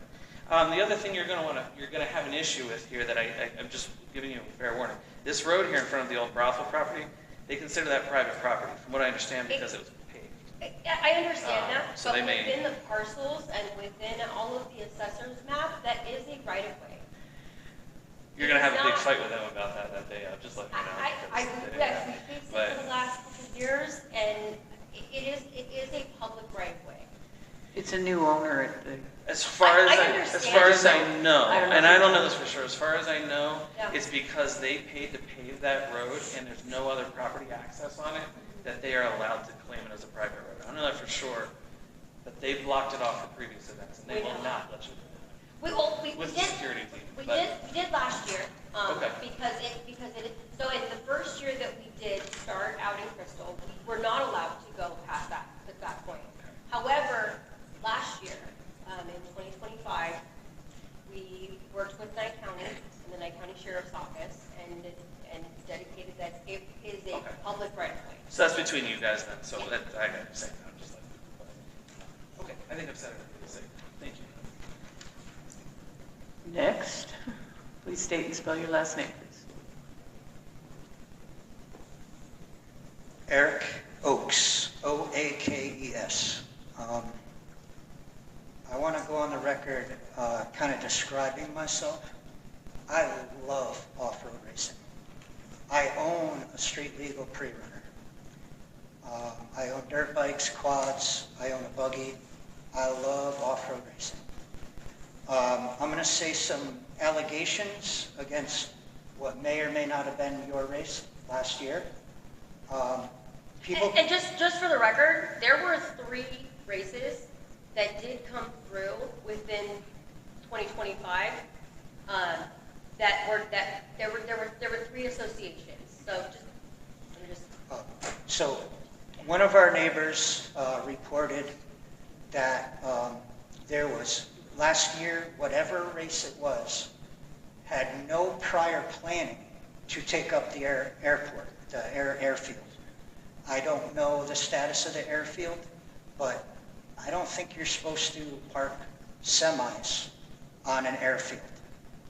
The other thing you're going to have an issue with here that I'm just giving you a fair warning. This road here in front of the old brothel property, they consider that private property, from what I understand, because it was paved.
I understand that,
so
but
they may-
within the parcels and within all of the assessor's map, that is a right of way.
You're going to have a big
Not-
fight with them about that day, just let me know.
Yes, we faced it for the last couple of years, and it is a public right of way.
It's a new owner at the,
As far
I
as I
understand.
know,
I don't know
and
if
I
you
don't
know.
know this for sure, as far as I know,
Yeah.
it's because they paid to pave that road and there's no other property access on it, that they are allowed to claim it as a private road. I don't know that for sure, but they blocked it off for previous events and they
We
will
know.
not let you do
We
it with the
did,
security team.
we
But
did last year,
Okay.
because so in the first year that we did start out in Crystal, we were not allowed to go past that point. However, last year, in 2025, we worked with Nye County and the Nye County Sheriff's Office and dedicated that it is a
Okay.
public right of way.
So that's between you guys then, so that, I got to say that, I'm just like, okay, I think I've said everything to say. Thank you.
next. Please state and spell your last name, please.
Eric Oakes, O-A-K-E-S. I want to go on the record kind of describing myself. I love off-road racing. I own a street legal pre-runner. I own dirt bikes, quads, I own a buggy. I love off-road racing. I'm going to say some allegations against what may or may not have been your race last year. People,
And just for the record, there were 3 races that did come through within 2025. There were 3 associations.
So one of our neighbors reported that there was, last year, whatever race it was, had no prior planning to take up the airport, the airfield. I don't know the status of the airfield, but I don't think you're supposed to park semis on an airfield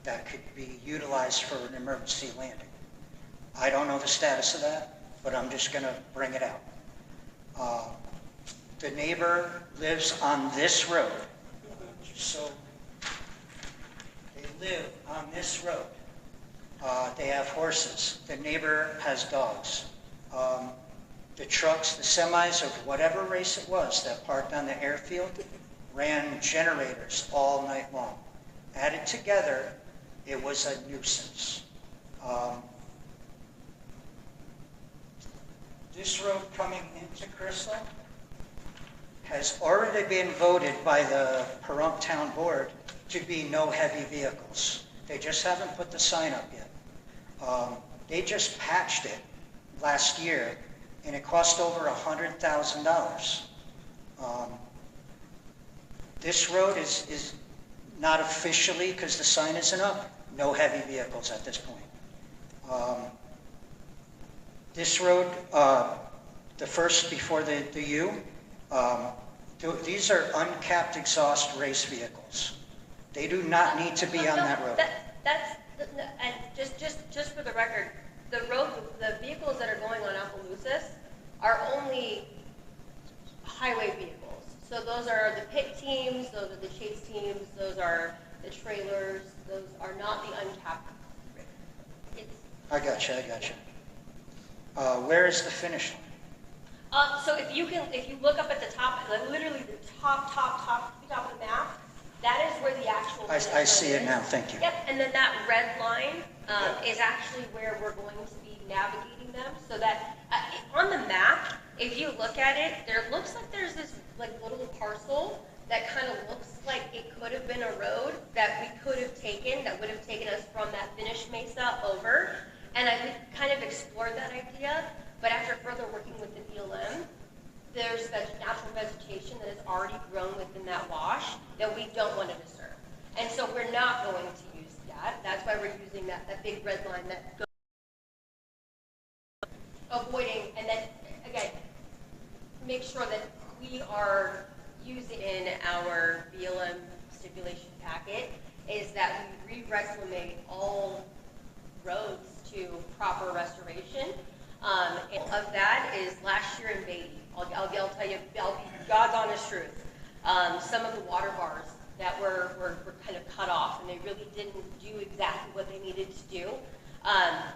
that could be utilized for an emergency landing. I don't know the status of that, but I'm just going to bring it out. The neighbor lives on this road, so they live on this road. They have horses. The neighbor has dogs. The trucks, the semis of whatever race it was that parked on the airfield ran generators all night long. Added together, it was a nuisance. This road coming into Crystal has already been voted by the Pahrump Town Board to be no heavy vehicles. They just haven't put the sign up yet. They just patched it last year, and it cost over $100,000. This road is not officially, because the sign isn't up, no heavy vehicles at this point. This road, the first before the U, these are uncapped exhaust race vehicles. They do not need to be on that road.
And just for the record, the vehicles that are going on Appaloosa are only highway vehicles. So those are the pit teams, those are the chase teams, those are the trailers, those are not the uncapped.
I got you. Where is the finish line?
So if you look up at the top, literally the top of the map, that is where the actual.
I see it now, thank you.
Yep, and then that red line is actually where we're going to be navigating them, so that on the map, if you look at it, there looks like there's this like little parcel that kind of looks like it could have been a road that we could have taken, that would have taken us from that finished mesa over. And I kind of explored that idea, but after further working with the BLM, there's natural vegetation that has already grown within that wash that we don't want to disturb. And so we're not going to use that. That's why we're using that big red line that goes avoiding, and then, again, make sure that we are using in our BLM stipulation packet is that we re-reclamate all roads to proper restoration. And of that is last year in Beatty. I'll tell you, I'll be God's honest truth. Some of the water bars that were kind of cut off, and they really didn't do exactly what they needed to do.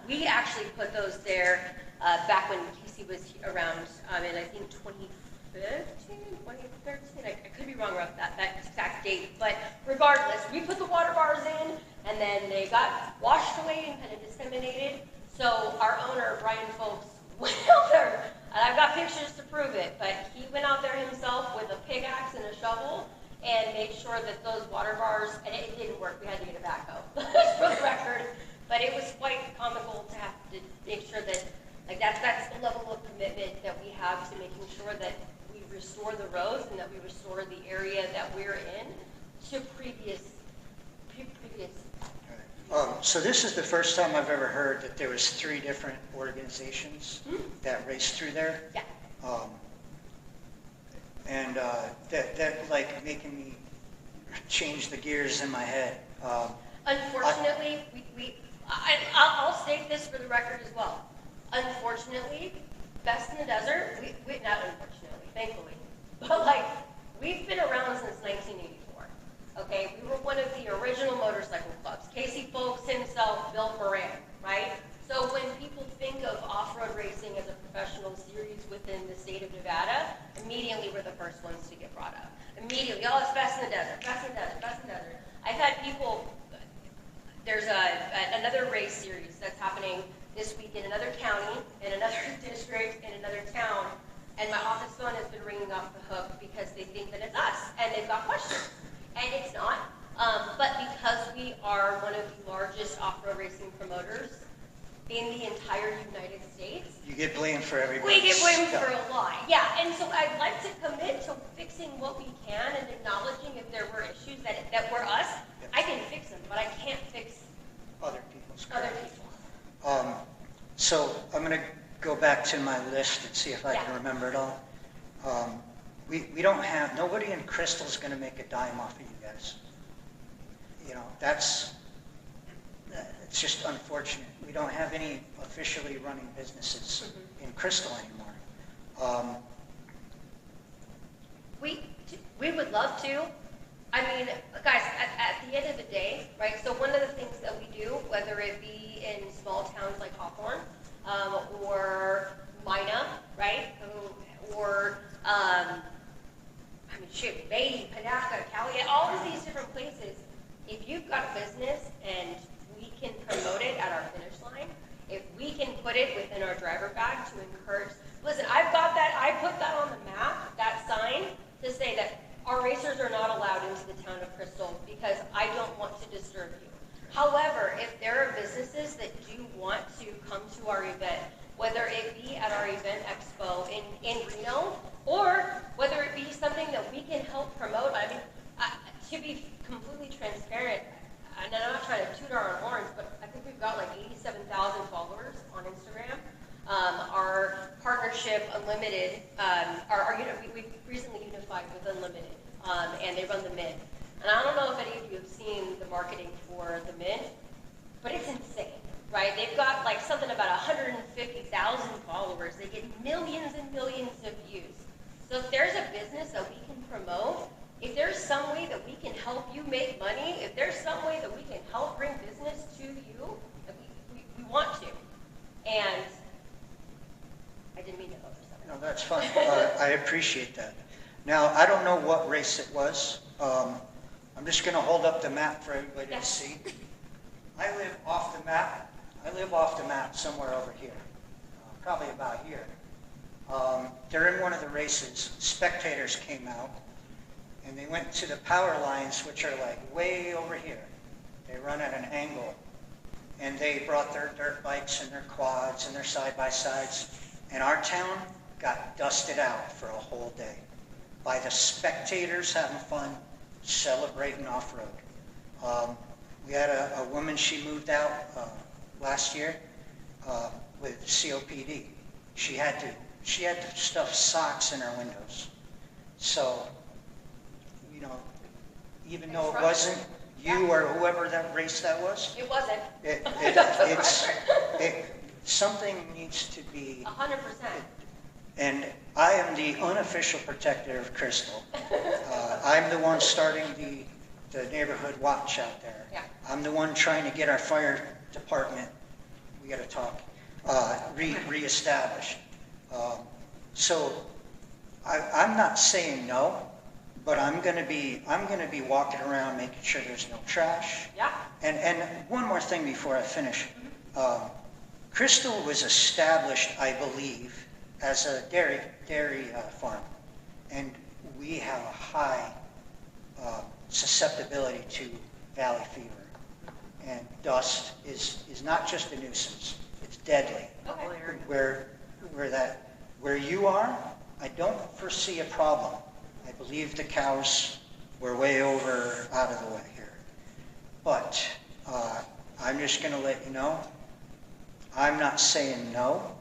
We actually put those there back when Casey was around in, I think, 2015, 2013. I could be wrong about that exact date. But regardless, we put the water bars in, and then they got washed away and kind of disseminated. So our owner, Brian Folks, went out there, and I've got pictures to prove it, but he went out there himself with a pickaxe and a shovel and made sure that those water bars, and it didn't work, we had to get a backhoe for the record, but it was quite comical to have to make sure that, like, that's the level of commitment that we have to making sure that we restore the roads and that we restore the area that we're in to previous.
So this is the first time I've ever heard that there was 3 different organizations that raced through there.
Yeah.
And that like making me change the gears in my head.
Unfortunately, I'll state this for the record as well. Unfortunately, Best in the Desert, not unfortunately, thankfully, but like, we've been around since 1984. Okay, we were one of the original motorcycle clubs. Casey Folks himself built Moran, right? So when people think of off-road racing as a professional series within the state of Nevada, immediately we're the first ones to get brought up. Immediately, oh, it's Best in the Desert, Best in the Desert, Best in the Desert. I've had people, there's another race series that's happening this week in another county, in another district, in another town, and my office phone has been ringing off the hook because they think that it's us, and they've got questions. And it's not, but because we are one of the largest off-road racing promoters in the entire United States.
You get blamed for everything.
We get blamed for a lot, yeah. And so I'd like to commit to fixing what we can and acknowledging if there were issues that were us. Yep. I can fix them, but I can't fix
other people's.
Other people.
So I'm going to go back to my list and see if I can remember it all. We don't have, nobody in Crystal's going to make a dime off of you guys. You know, it's just unfortunate. We don't have any officially running businesses in Crystal anymore.
We would love to. I mean, guys, at the end of the day, right, so one of the things that we do, whether it be in small towns like Hawthorne, or Mina, right, or, Beatty, Panaca, Cali, all of these different places, if you've got a business and we can promote it at our finish line, if we can put it within our driver bag to encourage, listen, I've got that, I put that on the map, that sign, to say that our racers are not allowed into the town of Crystal because I don't want to disturb you. However, if there are businesses that do want to come to our event, whether it be at our event expo in Reno, or whether it be something that we can help promote. I mean, to be completely transparent, and I'm not trying to toot our own horns, but I think we've got like 87,000 followers on Instagram. Our partnership, Unlimited, we've recently unified with Unlimited, and they run the Mint. And I don't know if any of you have seen the marketing for the Mint, but it's insane, right? They've got like something about 150,000 followers. They get millions and millions of views. So if there's a business that we can promote, if there's some way that we can help you make money, if there's some way that we can help bring business to you, we want to. And I didn't mean to overstep.
No, that's fine. I appreciate that. Now, I don't know what race it was. I'm just going to hold up the map for everybody to see. I live off the map. I live off the map somewhere over here, probably about here. They're in one of the races. Spectators came out, and they went to the power lines, which are like way over here. They run at an angle, and they brought their dirt bikes and their quads and their side-by-sides, and our town got dusted out for a whole day by the spectators having fun, celebrating off-road. We had a woman, she moved out last year with COPD. She had to stuff socks in her windows. So, you know, even though it wasn't you or whoever that race that was,
It wasn't.
something needs to be,
100%.
and I am the unofficial protector of Crystal. I'm the one starting the neighborhood watch out there.
Yeah.
I'm the one trying to get our fire department, we gotta talk, reestablished. So I'm not saying no, but I'm gonna be walking around making sure there's no trash.
Yeah.
And one more thing before I finish. Crystal was established, I believe, as a dairy farm, and we have a high susceptibility to valley fever. And dust is not just a nuisance, it's deadly.
Okay.
Where you are, I don't foresee a problem. I believe the cows were way over out of the way here. But I'm just going to let you know, I'm not saying no,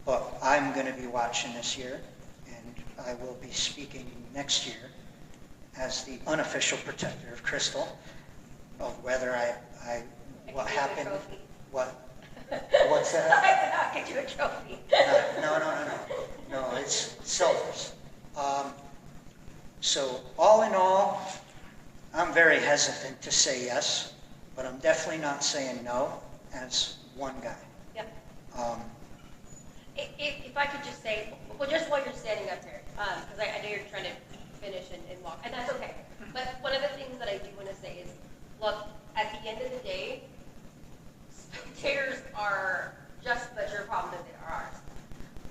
but I'm going to be watching this year, and I will be speaking next year as the unofficial protector of Crystal, of whether what happened, what's that?
I'll get you a trophy.
No, it's selfish. So all in all, I'm very hesitant to say yes, but I'm definitely not saying no as one guy.
Yep. If I could just say, well, just while you're standing up there, because I know you're trying to finish and walk, and that's okay. But one of the things that I do want to say is, look, at the end of the day, spectators are just as much your problem as they are ours.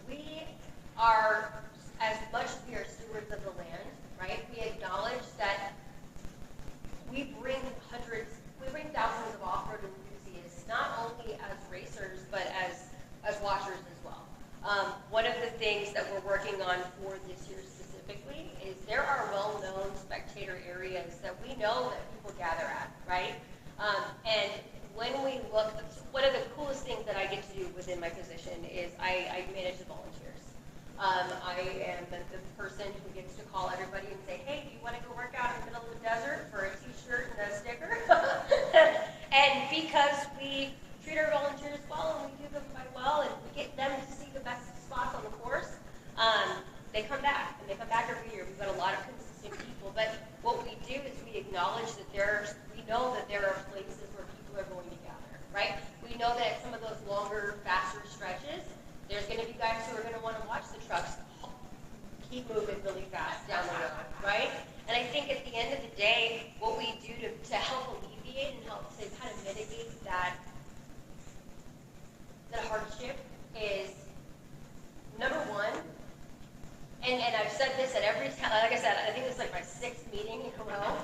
We are, as much as we are stewards of the land, right? We acknowledge that we bring thousands of off-road enthusiasts, not only as racers, but as watchers as well. One of the things that we're working on for this year specifically is there are well-known spectator areas that we know that people gather at, right? And when we look, one of the coolest things that I get to do within my position is I manage the volunteers. I am the person who gets to call everybody and say, hey, do you want to go work out in the middle of the desert for a t-shirt and a sticker? And because we treat our volunteers well and we do them quite well and we get them to see the best spots on the course, they come back, and they come back every year. We've got a lot of consistent people, but what we do is we acknowledge that we know that there are places where people are going to gather, right? We know that at some of those longer, faster stretches, there's going to be guys who are going to want to watch the trucks keep moving really fast down the road, right? And I think at the end of the day, what we do to help alleviate and help to kind of mitigate that hardship is, number one, and I've said this at every time, like I said, I think it's like my 6th meeting in a row.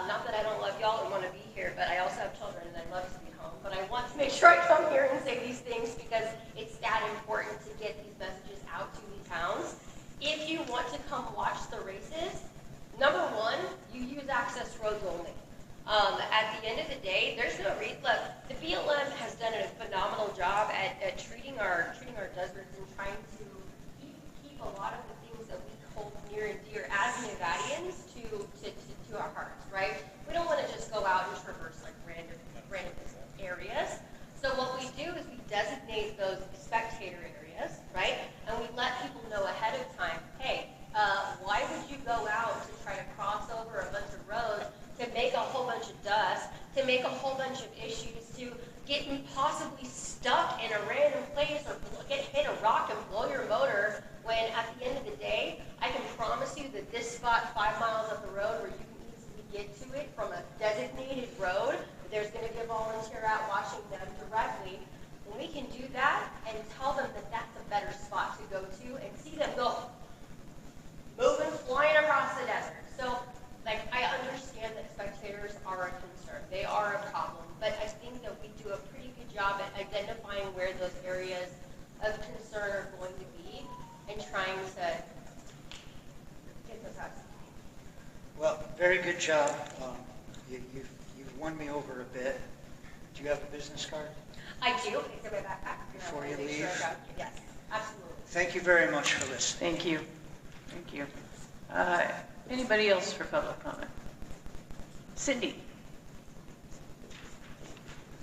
Not that I don't love y'all and want to be here, but I also have children and I love to be home. But I want to make sure I come here and say these things because it's that important to get these messages out to the towns. If you want to come watch the races, number one, you use access roads only. At the end of the day, there's no reason. Look, the BLM has done a phenomenal job at treating our deserts and trying to keep a lot of the things that we hold near and dear as Nevadians to our hearts, right? We don't want to just go out and traverse like random areas. So what we do is we designate those spectator areas, right? And we let people know ahead of time, hey, why would you go out to try to cross over a bunch of roads to make a whole bunch of dust, to make a whole bunch of issues, to get possibly stuck in a random place or get hit a rock and blow your motor, when at the end of the day, I can promise you that this spot 5 miles up the road where you can easily get to it from a designated road, there's going to be a volunteer out watching them directly. And we can do that and tell them that that's a better spot to go to and see them go moving, flying across the desert. So job at identifying where those areas of concern are going to be and trying to get those out.
Well, very good job. You've won me over a bit. Do you have a business card?
I do. It's in my backpack.
Before you
Make
leave?
sure I got it. Yes, absolutely.
Thank you very much for listening.
Thank you. Thank you. Anybody else for public comment? Cindy?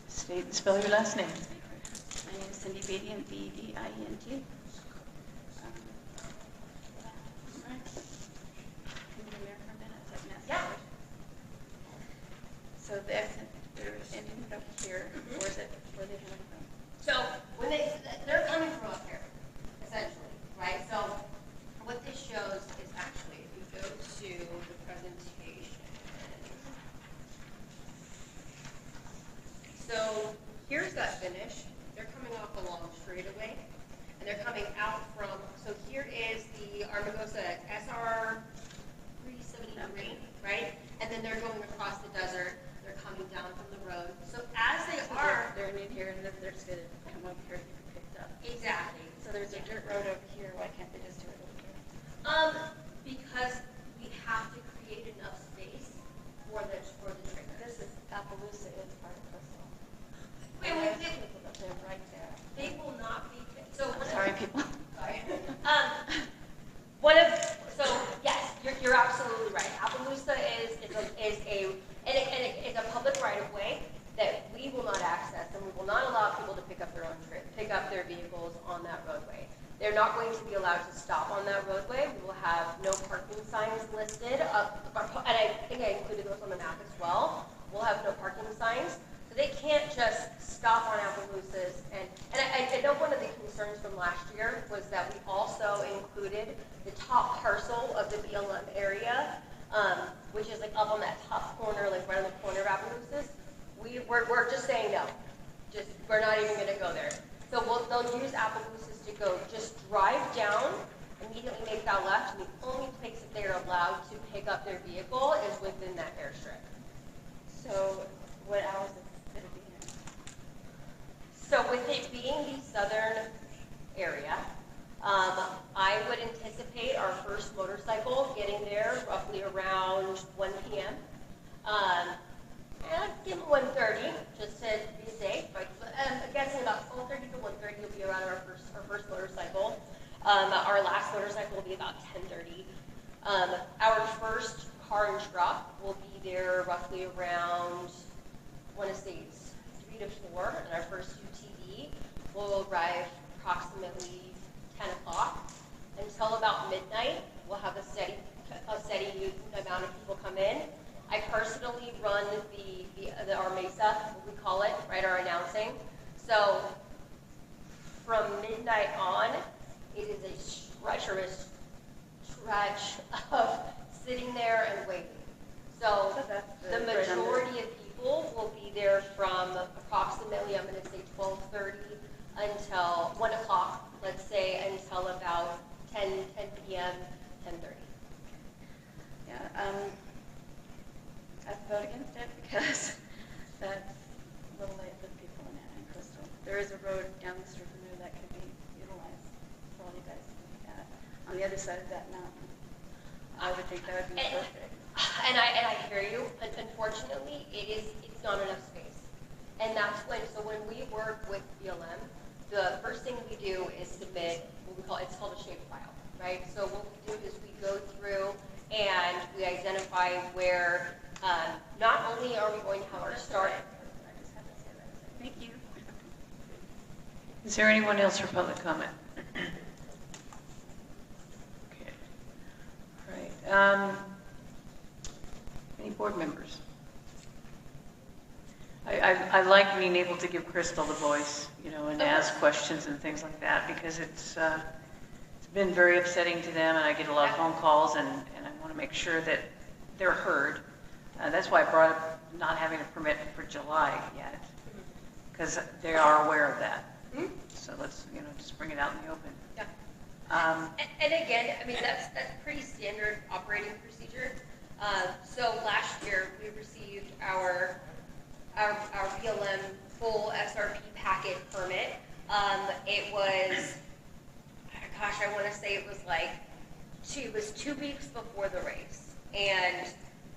State and spell your last name.
My name is Cindy Bedian, B-D-I-E-N-T. Can you hear me for a minute? Is that necessary?
Yeah.
So the exit, they're ending it up here, or is it where they're coming from?
So when they're coming from up here, essentially, right? So what this shows is actually, if you go to the presentation. So here's that finish. They're coming off a long straightaway, and they're coming out from, so here is the Amargosa SR 373, right? And then they're going across the desert. They're coming down from the road. So as they are,
They're in here, and then they're just gonna come up here to be picked up.
exactly.
So there's a dirt road over here, why can't they just do it over here?
Because we have to create enough space for the trailer.
This is, Appaloosa is part of Crystal.
Wait,
There's people up there right there.
they will not be, so one of
Sorry, people.
Sorry. So yes, you're absolutely right. Appaloosa is a public right of way that we will not access, and we will not allow people to pick up their vehicles on that roadway. They're not going to be allowed to stop on that roadway. We will have no parking signs listed, and I think I included those on the map as well. We'll have no parking signs. So they can't just stop on Appaloosas. And I know one of the concerns from last year was that we also included the top parcel of the BLM area, which is like up on that top corner, like right on the corner of Appaloosas. We're just saying no. We're not even going to go there. So they'll use Appaloosas to go just drive down, immediately make that left, and the only place that they're allowed to pick up their vehicle is within that airstrip.
So what hours is it be here?
So with it being the southern area, I would anticipate our first motorcycle getting there roughly around 1 p.m. And give them 1:30 just to be safe. I'm guessing about 12:30 to 1:30 will be around our first motorcycle. Our last motorcycle will be about 10:30. Our first car and truck will be there roughly around, I want to say it's 3 to 4, and our first UTV will arrive approximately 10 o'clock. Until about midnight, we'll have a steady amount of people come in. I personally run our Mesa, what we call it, right, our announcing. So from midnight on, it is a treacherous stretch of sitting there and waiting. So the majority of people will be there from approximately, I'm going to say 12:30 until 1 o'clock, let's say, until about 10 p.m., 10:30.
Yeah, I vote against it because that's a little late for the people in Crystal. There is a road down the street from there that could be utilized for all you guys to look at. On the other side of that mountain, I would think that would be perfect.
And I hear you. Unfortunately, it's not enough space. And that's when we work with BLM, the first thing we do is submit what we call, it's called a shapefile, right? So what we do is we go through and we identify where not only are we going to have our start.
I just had to say that. Thank you.
Is there anyone else for public comment? Okay. All right. Any board members? I like being able to give Crystal the voice, and ask questions and things like that, because it's been very upsetting to them, and I get a lot of phone calls, and I want to make sure that they're heard. That's why I brought up not having a permit for July yet, because they are aware of that. So let's, just bring it out in the open.
Yeah. And again, I mean, that's pretty standard operating procedure. So last year, we received our BLM full SRP package It was, gosh, I want to say it was like, it was 2 weeks before the race. And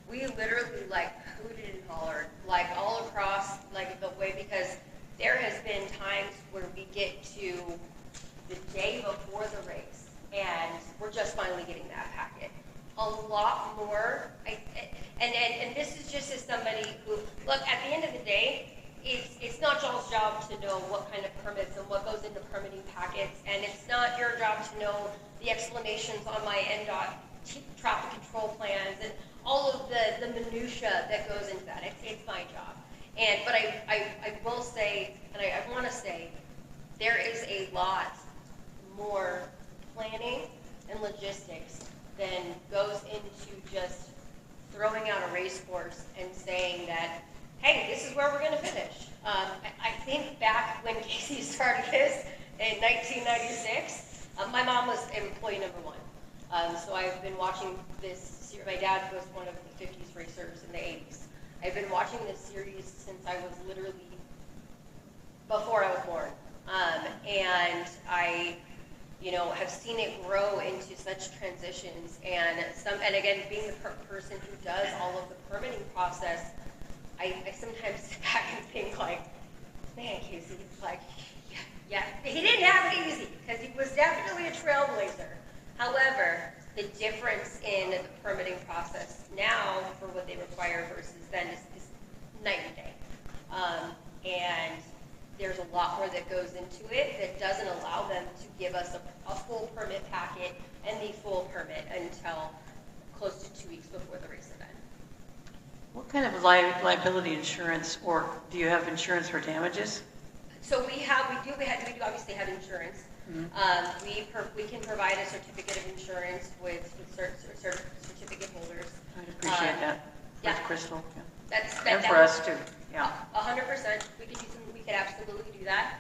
we literally like hooted and hollered, like all across like the way, because there has been times where we get to the day before the race and we're just finally getting that packet. A lot more, and this is just as somebody who, look, at the end of the day, it's not y'all's job to know what kind of permits and what goes into permitting packets, and it's not your job to know the explanations on my NDOT traffic control plans and all of the minutia that goes into that. It's my job. But I will say, and I want to say, there is a lot more planning and logistics than goes into just throwing out a race course and saying that, hey, this is where we're going to finish. I think back when Casey started this in 1996, my mom was employee number 1. So I've been watching this. My dad was one of the 50s racers in the 80s. I've been watching this series since I was literally before I was born. And I, have seen it grow into such transitions. And again, being the person who does all of the permitting process, I sometimes sit back and think like, man, Casey, like, yeah, he didn't have it easy because he was definitely a trailblazer. However, the difference in the permitting process now for what they require versus then is night and day. And there's a lot more that goes into it that doesn't allow them to give us a full permit packet and the full permit until close to 2 weeks before the race event.
What kind of liability insurance, or do you have insurance for damages?
So we do obviously have insurance. We can provide a certificate of insurance with certificate holders.
I'd appreciate that.
Yeah.
With Crystal. Yeah.
And
for us too. Yeah.
100%. We could absolutely do that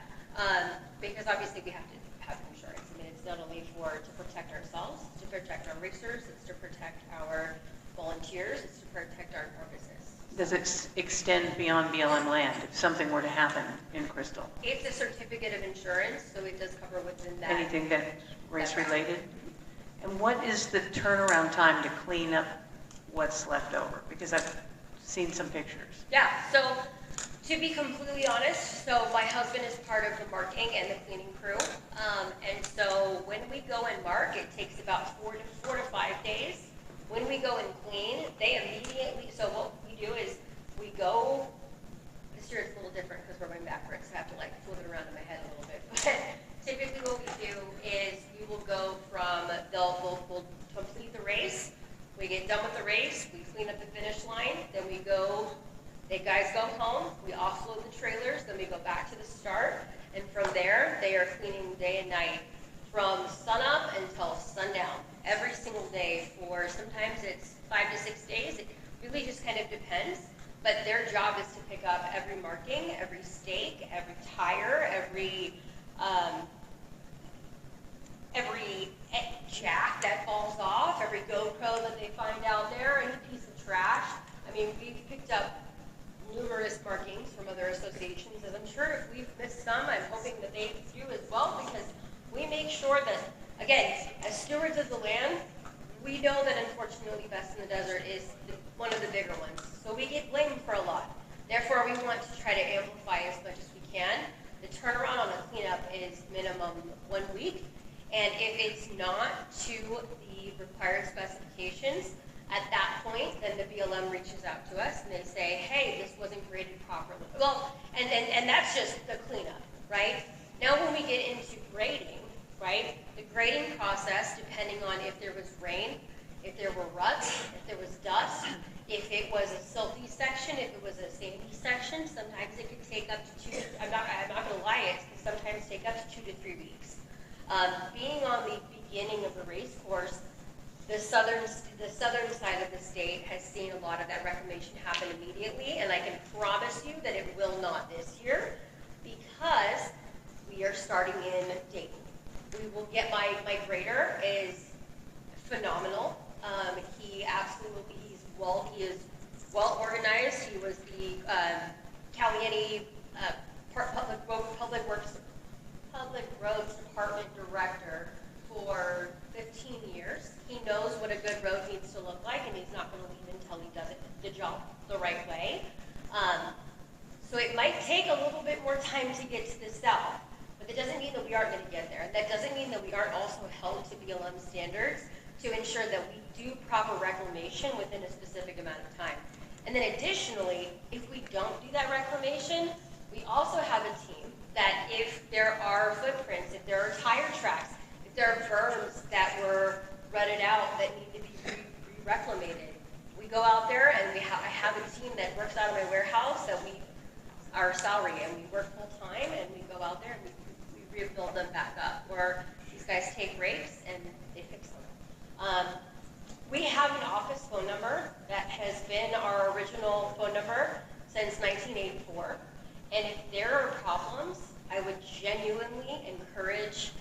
because obviously we have to have insurance. I mean, it's not only to protect ourselves, it's to protect our racers, it's to protect our volunteers, it's to protect our business.
Does it extend beyond BLM land if something were to happen in Crystal?
It's a certificate of insurance, so it does cover within that.
Anything that's race related? And what is the turnaround time to clean up what's left over? Because I've seen some pictures.
Yeah, so to be completely honest, so my husband is part of the marking and the cleaning crew. And so when we go and mark, it takes about 4 to 5 days. When we go and clean, they immediately, so what we do is we go, this year it's a little different because we're going backwards, so I have to like flip it around in my head a little bit. But typically what we do is we will go from, we'll complete the race, we get done with the race, we clean up the finish line, then we go, the guys go home, we offload the trailers, then we go back to the start, and from there, they are cleaning day and night from sunup until sundown, every single day for, sometimes it's 5 to 6 days. It really just kind of depends, but their job is to pick up every marking, every stake, every tire, every jack that falls off, every GoPro that they find out there, any piece of trash. I mean, we've picked up numerous markings from other associations, and I'm sure if we've missed some, I'm hoping that they do as well, because we make sure that, again, as stewards of the land, we know that unfortunately Best in the Desert is one of the bigger ones. So we get blamed for a lot. Therefore, we want to try to amplify as much as we can. The turnaround on the cleanup is minimum 1 week. And if it's not to the required specifications, at that point, then the BLM reaches out to us and they say, hey, this wasn't graded properly. Well, and that's just the cleanup, right? Now when we get into grading, right, the grading process, depending on if there was rain, if there were ruts, if there was dust, if it was a silty section, if it was a sandy section, sometimes it could take up to I'm not going to lie, it can sometimes take up to 2 to 3 weeks. Being on the beginning of the race course, the southern side of the state has seen a lot of that reclamation happen immediately, and I can promise you that it will not this year because we are starting in Dayton. We will get my grader is phenomenal. He is well organized. He was the Caliente public works. gets the south. But that doesn't mean that we aren't going to get there. That doesn't mean that we aren't also held to BLM standards to ensure that we do proper reclamation within a specific amount of time. And then additionally, if we don't do that reclamation, we also have a team that if there are footprints, if there are tire tracks, if there are berms that were rutted out that need to be re-reclamated, we go out there and I have a team that works out of my warehouse that our salary, and we work full time, and we go out there and we rebuild them back up. Or these guys take rakes and they fix them. We have an office phone number that has been our original phone number since 1984. And if there are problems, I would genuinely encourage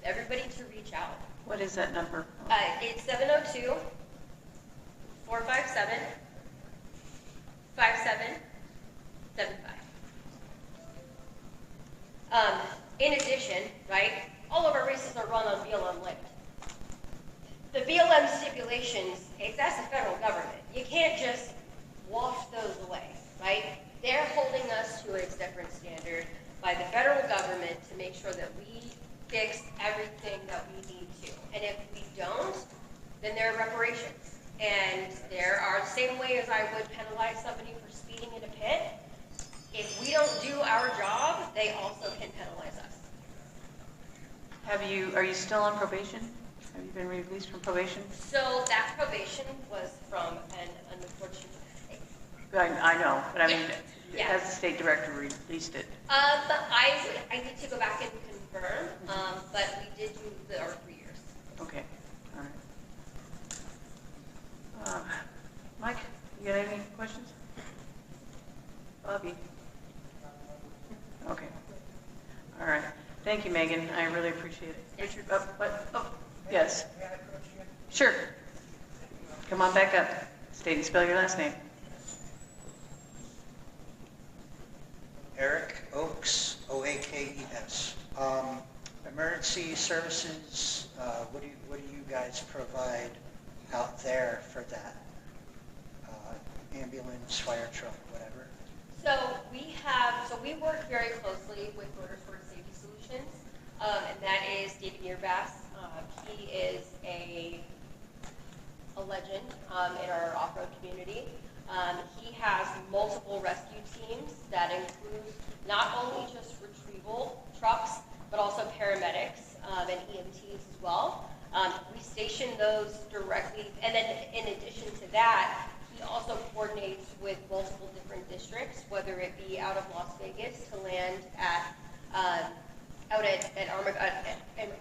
everybody to reach out.
What is that number?
It's 702-457-5775. In addition, right, all of our races are run on BLM land. The BLM stipulations, that's the federal government. You can't just wash those away, right? They're holding us to a different standard by the federal government to make sure that we fix everything that we need to. And if we don't, then there are reparations. And there are, the same way as I would penalize somebody for speeding in a pit, if we don't do our job, they also can penalize us.
Are you still on probation? Have you been released from probation?
So that probation was from an unfortunate mistake.
I know, but I mean,
Yeah.
has the state director released it?
I need to go back and confirm, but we did do our 3 years.
Okay, all right. Mike, you got any questions? Bobby? Okay. All right. Thank you, Megan. I really appreciate it.
Yes.
Richard, what? Oh, yes. Sure. Come on back up. State and spell your last name.
Eric Oakes, O-A-K-E-S. Emergency services, what do you guys provide out there for that? Ambulance, fire truck, whatever?
So we work very closely with Motorsport Safety Solutions, and that is David Yearbass. He is a legend in our off-road community. He has multiple rescue teams that include not only just retrieval trucks, but also paramedics and EMTs as well. We station those directly, and then in addition to that, he also coordinates with multiple different districts, whether it be out of Las Vegas to land at out at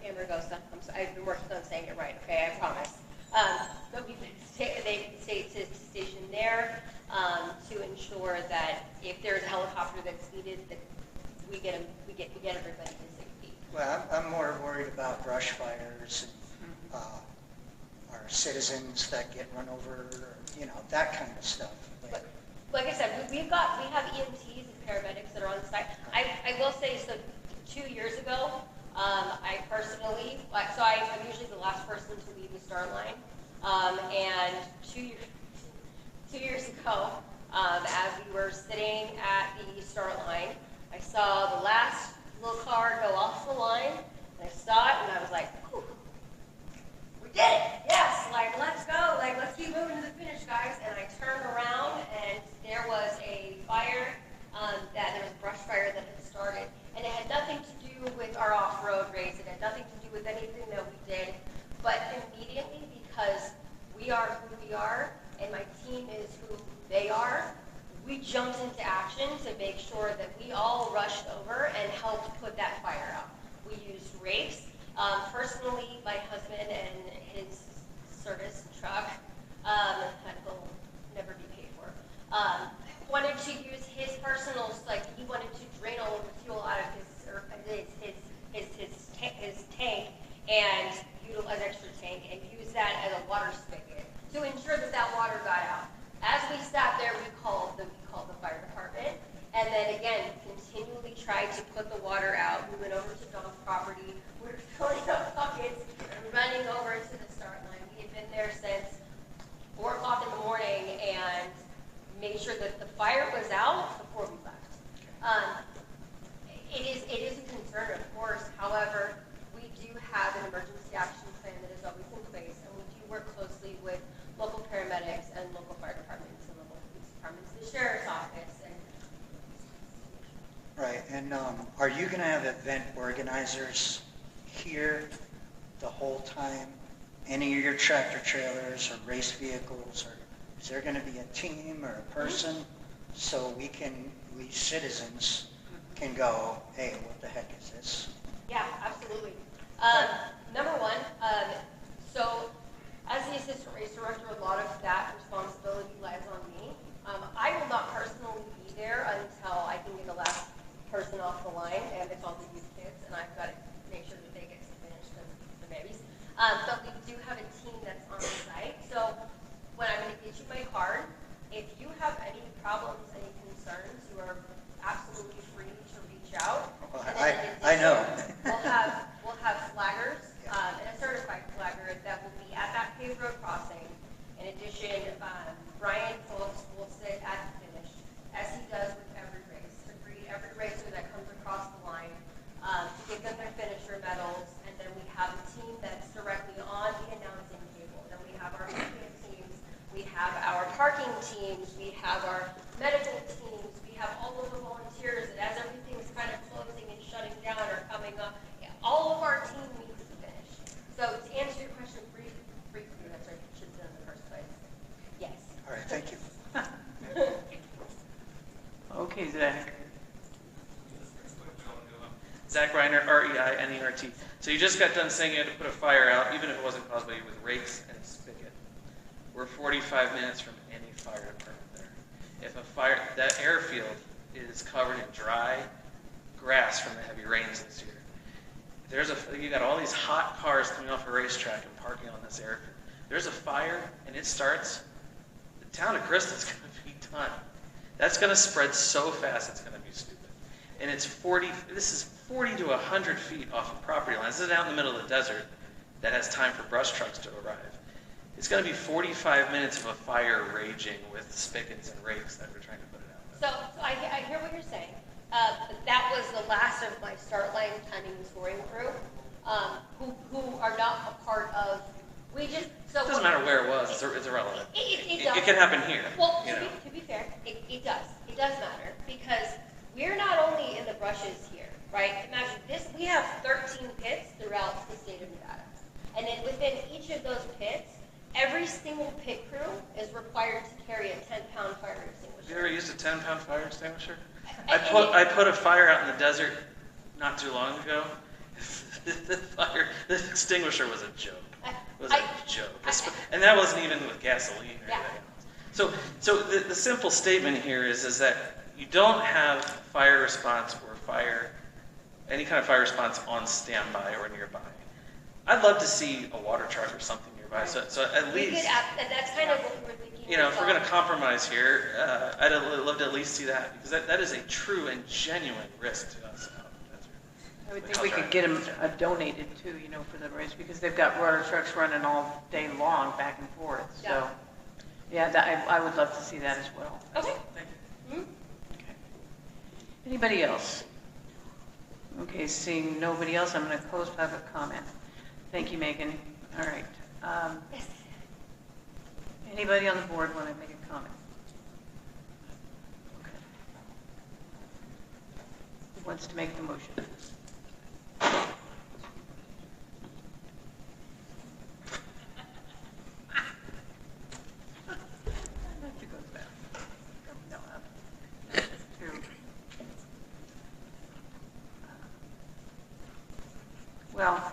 Amargosa. I've been working on saying it right. Okay, I promise. So they station there to ensure that if there's a helicopter that's needed, that we get everybody to safety.
Well, I'm more worried about brush fires and our citizens that get run over, that kind of stuff.
But like I said, we have EMTs and paramedics that are on site. I will say, so 2 years ago, I personally, so I'm usually the last person to leave the start line, and 2 years ago, as we were sitting at the start line, I saw the last little car go off the line, and I saw it, and I was like, whew, we did it, yes, let's go, let's keep moving to the finish, guys. And I turned around, and there was a fire, there was a brush fire that had started, and it had nothing to do with our off-road race, it had nothing to do with anything that we did, but immediately, because we are who we are, and my team is who they are, we jumped into action to make sure that we all rushed over and helped put that fire out. We used rakes. Personally, my husband and his service truck, that will never be paid for, wanted to use his personal, he wanted to drain all of the fuel out of his tank and utilize extra tank and use that as a water spigot to ensure that water got out. As we sat there, we called the fire department, and then again, continually tried to put the water out. We went over to Don's property, we were filling up buckets and running over to the start line. We had been there since 4 o'clock in the morning and made sure that the fire was out before we left.
Right, and are you going to have event organizers here the whole time? Any of your tractor trailers or race vehicles, or is there going to be a team or a person so we citizens can go, hey, what the heck is this?
Yeah, absolutely. Number one, so as the assistant race director, a lot of that responsibility lies on me. I will not personally be there until I can get the last person off the line, and it's all the youth kids, and I've got to make sure that they get to finish the babies. But we do have a team that's on site. So when I'm going to get you my card, if you have any problems, any concerns, you are absolutely free to reach out.
I know.
We'll have flaggers, and a certified flagger that will be at that paved road crossing. In addition, Brian Phillips will sit at the finish, as he does with every race, to greet every racer that comes across the line, to give them their finisher medals, and then we have a team that's directly on the announcing table. Then we have our media teams, we have our parking teams, we have our medical teams, we have all of the volunteers that as everything's kind of closing and shutting down or coming up, all of our team meets to finish. So to answer your question briefly, that's what I should have done in the first place. Yes.
All right, thank you.
Okay, Zach.
Zach Reiner, R-E-I-N-E-R-T. So you just got done saying you had to put a fire out, even if it wasn't caused by you, with rakes and spigot. We're 45 minutes from any fire department there. If a fire, that airfield is covered in dry grass from the heavy rains this year. You got all these hot cars coming off a racetrack and parking on this airfield. There's a fire and it starts, the town of Crystal's going to be done. That's going to spread so fast it's going to be stupid. And it's 40 to 100 feet off of property lines. This is out in the middle of the desert that has time for brush trucks to arrive. It's going to be 45 minutes of a fire raging with spigots and rakes that we're trying to put it out.
So I hear what you're saying. That was the last of my start line timing and scoring crew, who are not a part of. It
doesn't matter where it was. It's irrelevant.
It
can happen here.
Well, to be fair, it does. It does matter because we're not only in the brushes here, right? Imagine this. We have 13 pits throughout the state of Nevada, and then within each of those pits, every single pit crew is required to carry a 10-pound fire extinguisher.
Have you ever used a 10-pound fire extinguisher? I put a fire out in the desert not too long ago. The extinguisher was a joke. And that wasn't even with gasoline or anything else. So the simple statement here is that you don't have fire response or any kind of fire response on standby or nearby. I'd love to see a water truck or something nearby. So at least
that's kind of what we were thinking.
If we're going to compromise here, I'd love to at least see that because that is a true and genuine risk to us.
I would think we could get them donated too, for the race because they've got water trucks running all day long back and forth. So, I would love to see that as well.
Okay.
Thank you.
Okay. Anybody else? Okay, seeing nobody else, I'm going to close public comment. Thank you, Megan. All right. Anybody on the board want to make a comment? Okay. Who wants to make the motion? Well,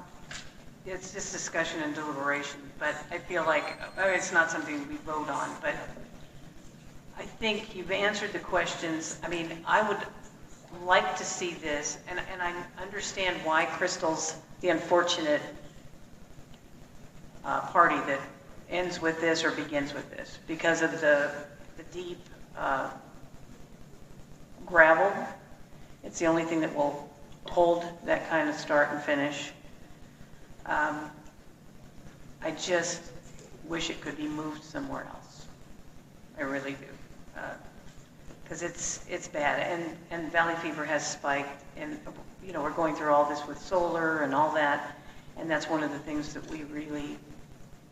it's just discussion and deliberation, but I feel like it's not something we vote on, but I think you've answered the questions. I mean, I would like to see this, and I understand why Crystal's the unfortunate party that ends with this or begins with this, because of the deep gravel. It's the only thing that will hold that kind of start and finish. I just wish it could be moved somewhere else. I really do. Because it's bad. And valley fever has spiked. And, we're going through all this with solar and all that. And that's one of the things that we really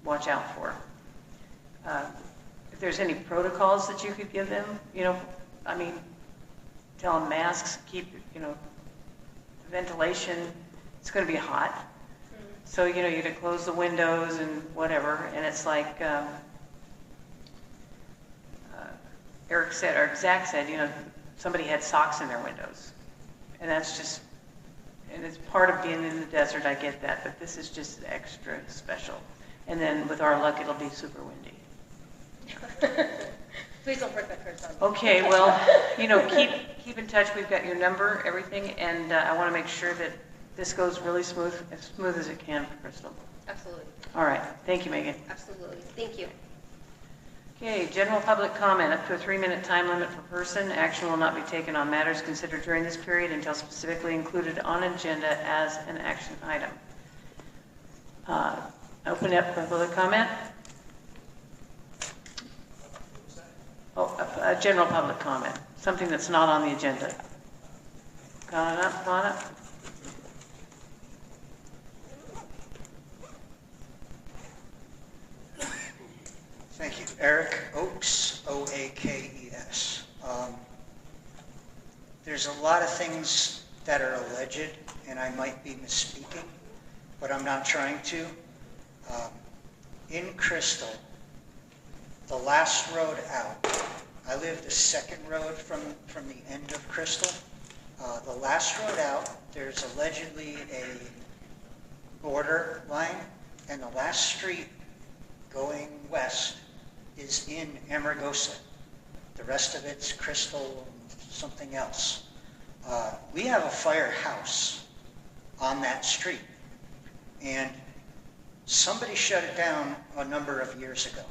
watch out for. If there's any protocols that you could give them, tell them masks, keep, ventilation. It's going to be hot. So, you got to close the windows and whatever. And it's like Eric said, or Zach said, somebody had socks in their windows. And that's just, and it's part of being in the desert, I get that, but this is just extra special. And then with our luck, it'll be super windy.
Please don't break that curse on me.
Okay, well, keep in touch. We've got your number, everything, and I want to make sure that this goes really smooth as it can for Crystal.
Absolutely.
All right. Thank you, Megan.
Absolutely. Thank you.
Okay, general public comment, up to a 3-minute time limit per person. Action will not be taken on matters considered during this period until specifically included on agenda as an action item. Open up for public comment. Oh, a general public comment, something that's not on the agenda. Come on up.
Thank you. Eric Oakes, O-A-K-E-S. There's a lot of things that are alleged, and I might be misspeaking, but I'm not trying to. In Crystal, the last road out, I live the second road from the end of Crystal. The last road out, there's allegedly a border line, and the last street going west is in Amargosa. The rest of it's Crystal and something else. We have a firehouse on that street, and somebody shut it down a number of years ago.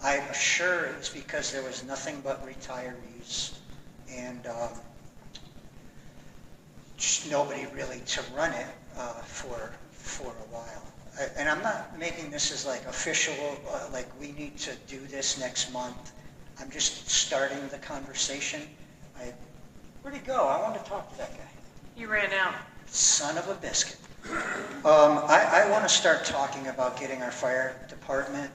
I'm sure it was because there was nothing but retirees and just nobody really to run it for a while. And I'm not making this as like official, like we need to do this next month. I'm just starting the conversation. Where'd he go? I want to talk to that guy.
He ran out.
Son of a biscuit. I want to start talking about getting our fire department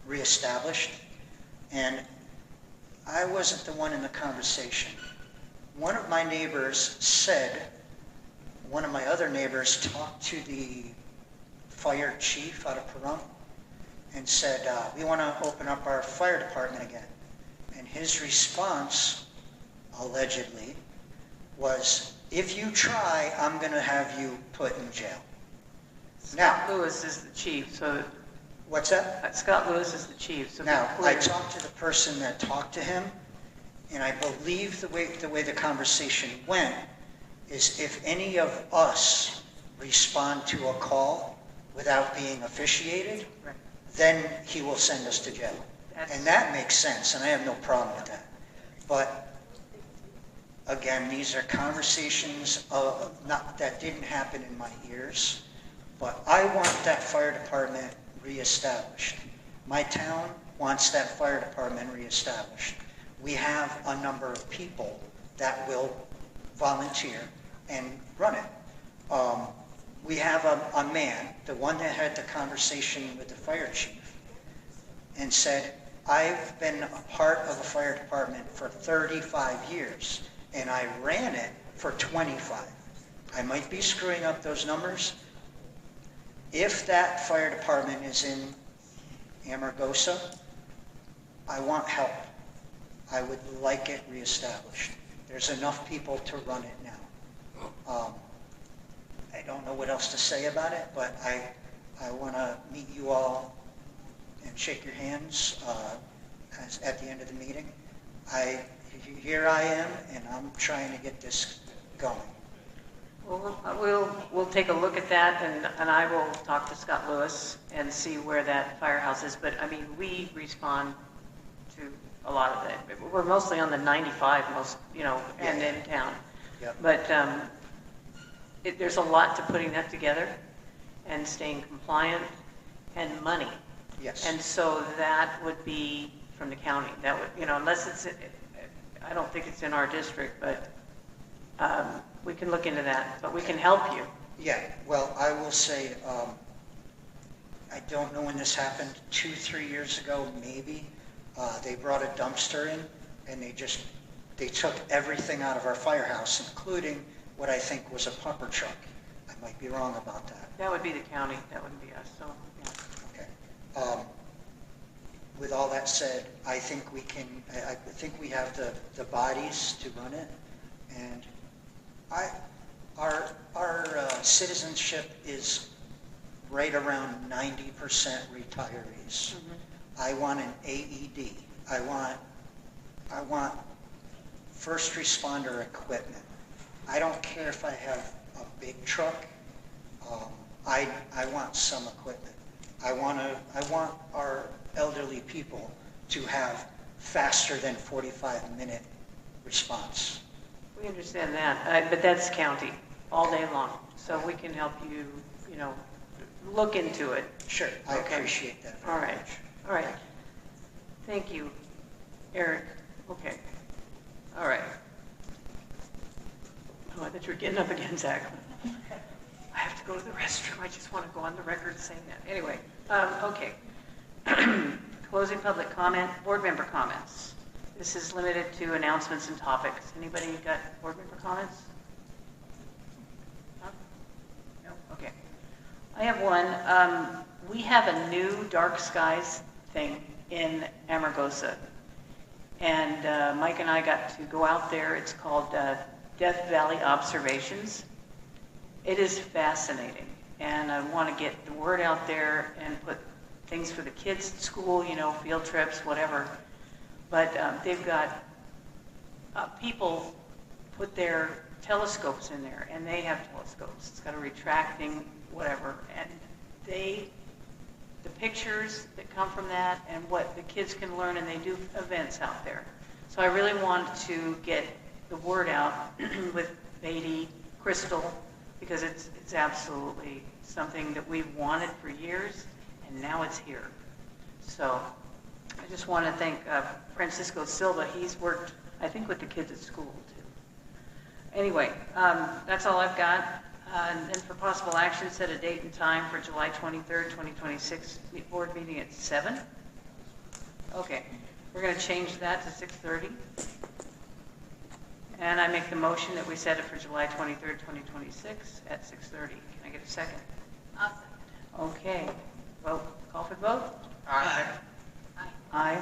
reestablished. And I wasn't the one in the conversation. One of my neighbors said, one of my other neighbors talked to the fire chief out of Pahrump and said, we want to open up our fire department again. And his response, allegedly, was, if you try, I'm going to have you put in jail.
Scott Lewis is the chief, so...
What's that?
Scott Lewis is the chief, so...
Now, I talked to the person that talked to him, and I believe the way the conversation went is if any of us respond to a call without being officiated, then he will send us to jail. And that makes sense, and I have no problem with that. But again, these are conversations that didn't happen in my ears, but I want that fire department reestablished. My town wants that fire department reestablished. We have a number of people that will volunteer and run it. We have a man, the one that had the conversation with the fire chief, and said, I've been a part of a fire department for 35 years, and I ran it for 25. I might be screwing up those numbers. If that fire department is in Amargosa, I want help. I would like it reestablished. There's enough people to run it now. I don't know what else to say about it, but I want to meet you all and shake your hands at the end of the meeting. Here I am, and I'm trying to get this going.
Well, we'll take a look at that, and I will talk to Scott Lewis and see where that firehouse is. But I mean, we respond to a lot of it. We're mostly on the 95, and in town.
Yep.
But there's a lot to putting that together and staying compliant and money.
Yes.
And so that would be from the county. That would, unless it's, I don't think it's in our district, but we can look into that. But we can help you.
Yeah, well, I will say, I don't know when this happened, 2-3 years ago, maybe. They brought a dumpster in, and they just They took everything out of our firehouse, including what I think was a pumper truck. I might be wrong about that.
That would be the county, that wouldn't be us, so, yeah.
Okay. With all that said, I think I think we have the bodies to run it, and our citizenship is right around 90% retirees. I want an AED. I want first responder equipment. I don't care if I have a big truck. I want some equipment. I want our elderly people to have faster than 45-minute response.
We understand that, but that's county, all day long. So we can help you, look into it.
Sure, I
Okay.
appreciate that
All
very
right,
much.
all right. Thank you, Eric. Okay, all right. Oh, I thought you were getting up again, Zach. I have to go to the restroom. I just want to go on the record saying that. Anyway, okay. Closing public comment, board member comments. This is limited to announcements and topics. Anybody got board member comments? No? Okay. I have one. We have a new dark skies thing in Amargosa. And Mike and I got to go out there. It's called Death Valley Observations. It is fascinating. And I want to get the word out there and put things for the kids at school, field trips, whatever. But they've got people put their telescopes in there, and they have telescopes. It's got a retracting whatever, and the pictures that come from that and what the kids can learn, and they do events out there. So I really want to get the word out with Beatty, Crystal, because it's absolutely something that we've wanted for years, and now it's here. So I just want to thank Francisco Silva. He's worked, I think, with the kids at school, too. Anyway, that's all I've got. And then for possible action, set a date and time for July 23rd, 2026, board meeting at 7. Okay, we're going to change that to 6:30. And I make the motion that we set it for July 23rd, 2026 at 6:30. Can I get a second?
I'll second.
Okay, vote, call for the vote?
Aye.
Aye.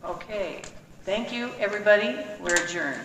Okay, thank you, everybody. We're adjourned.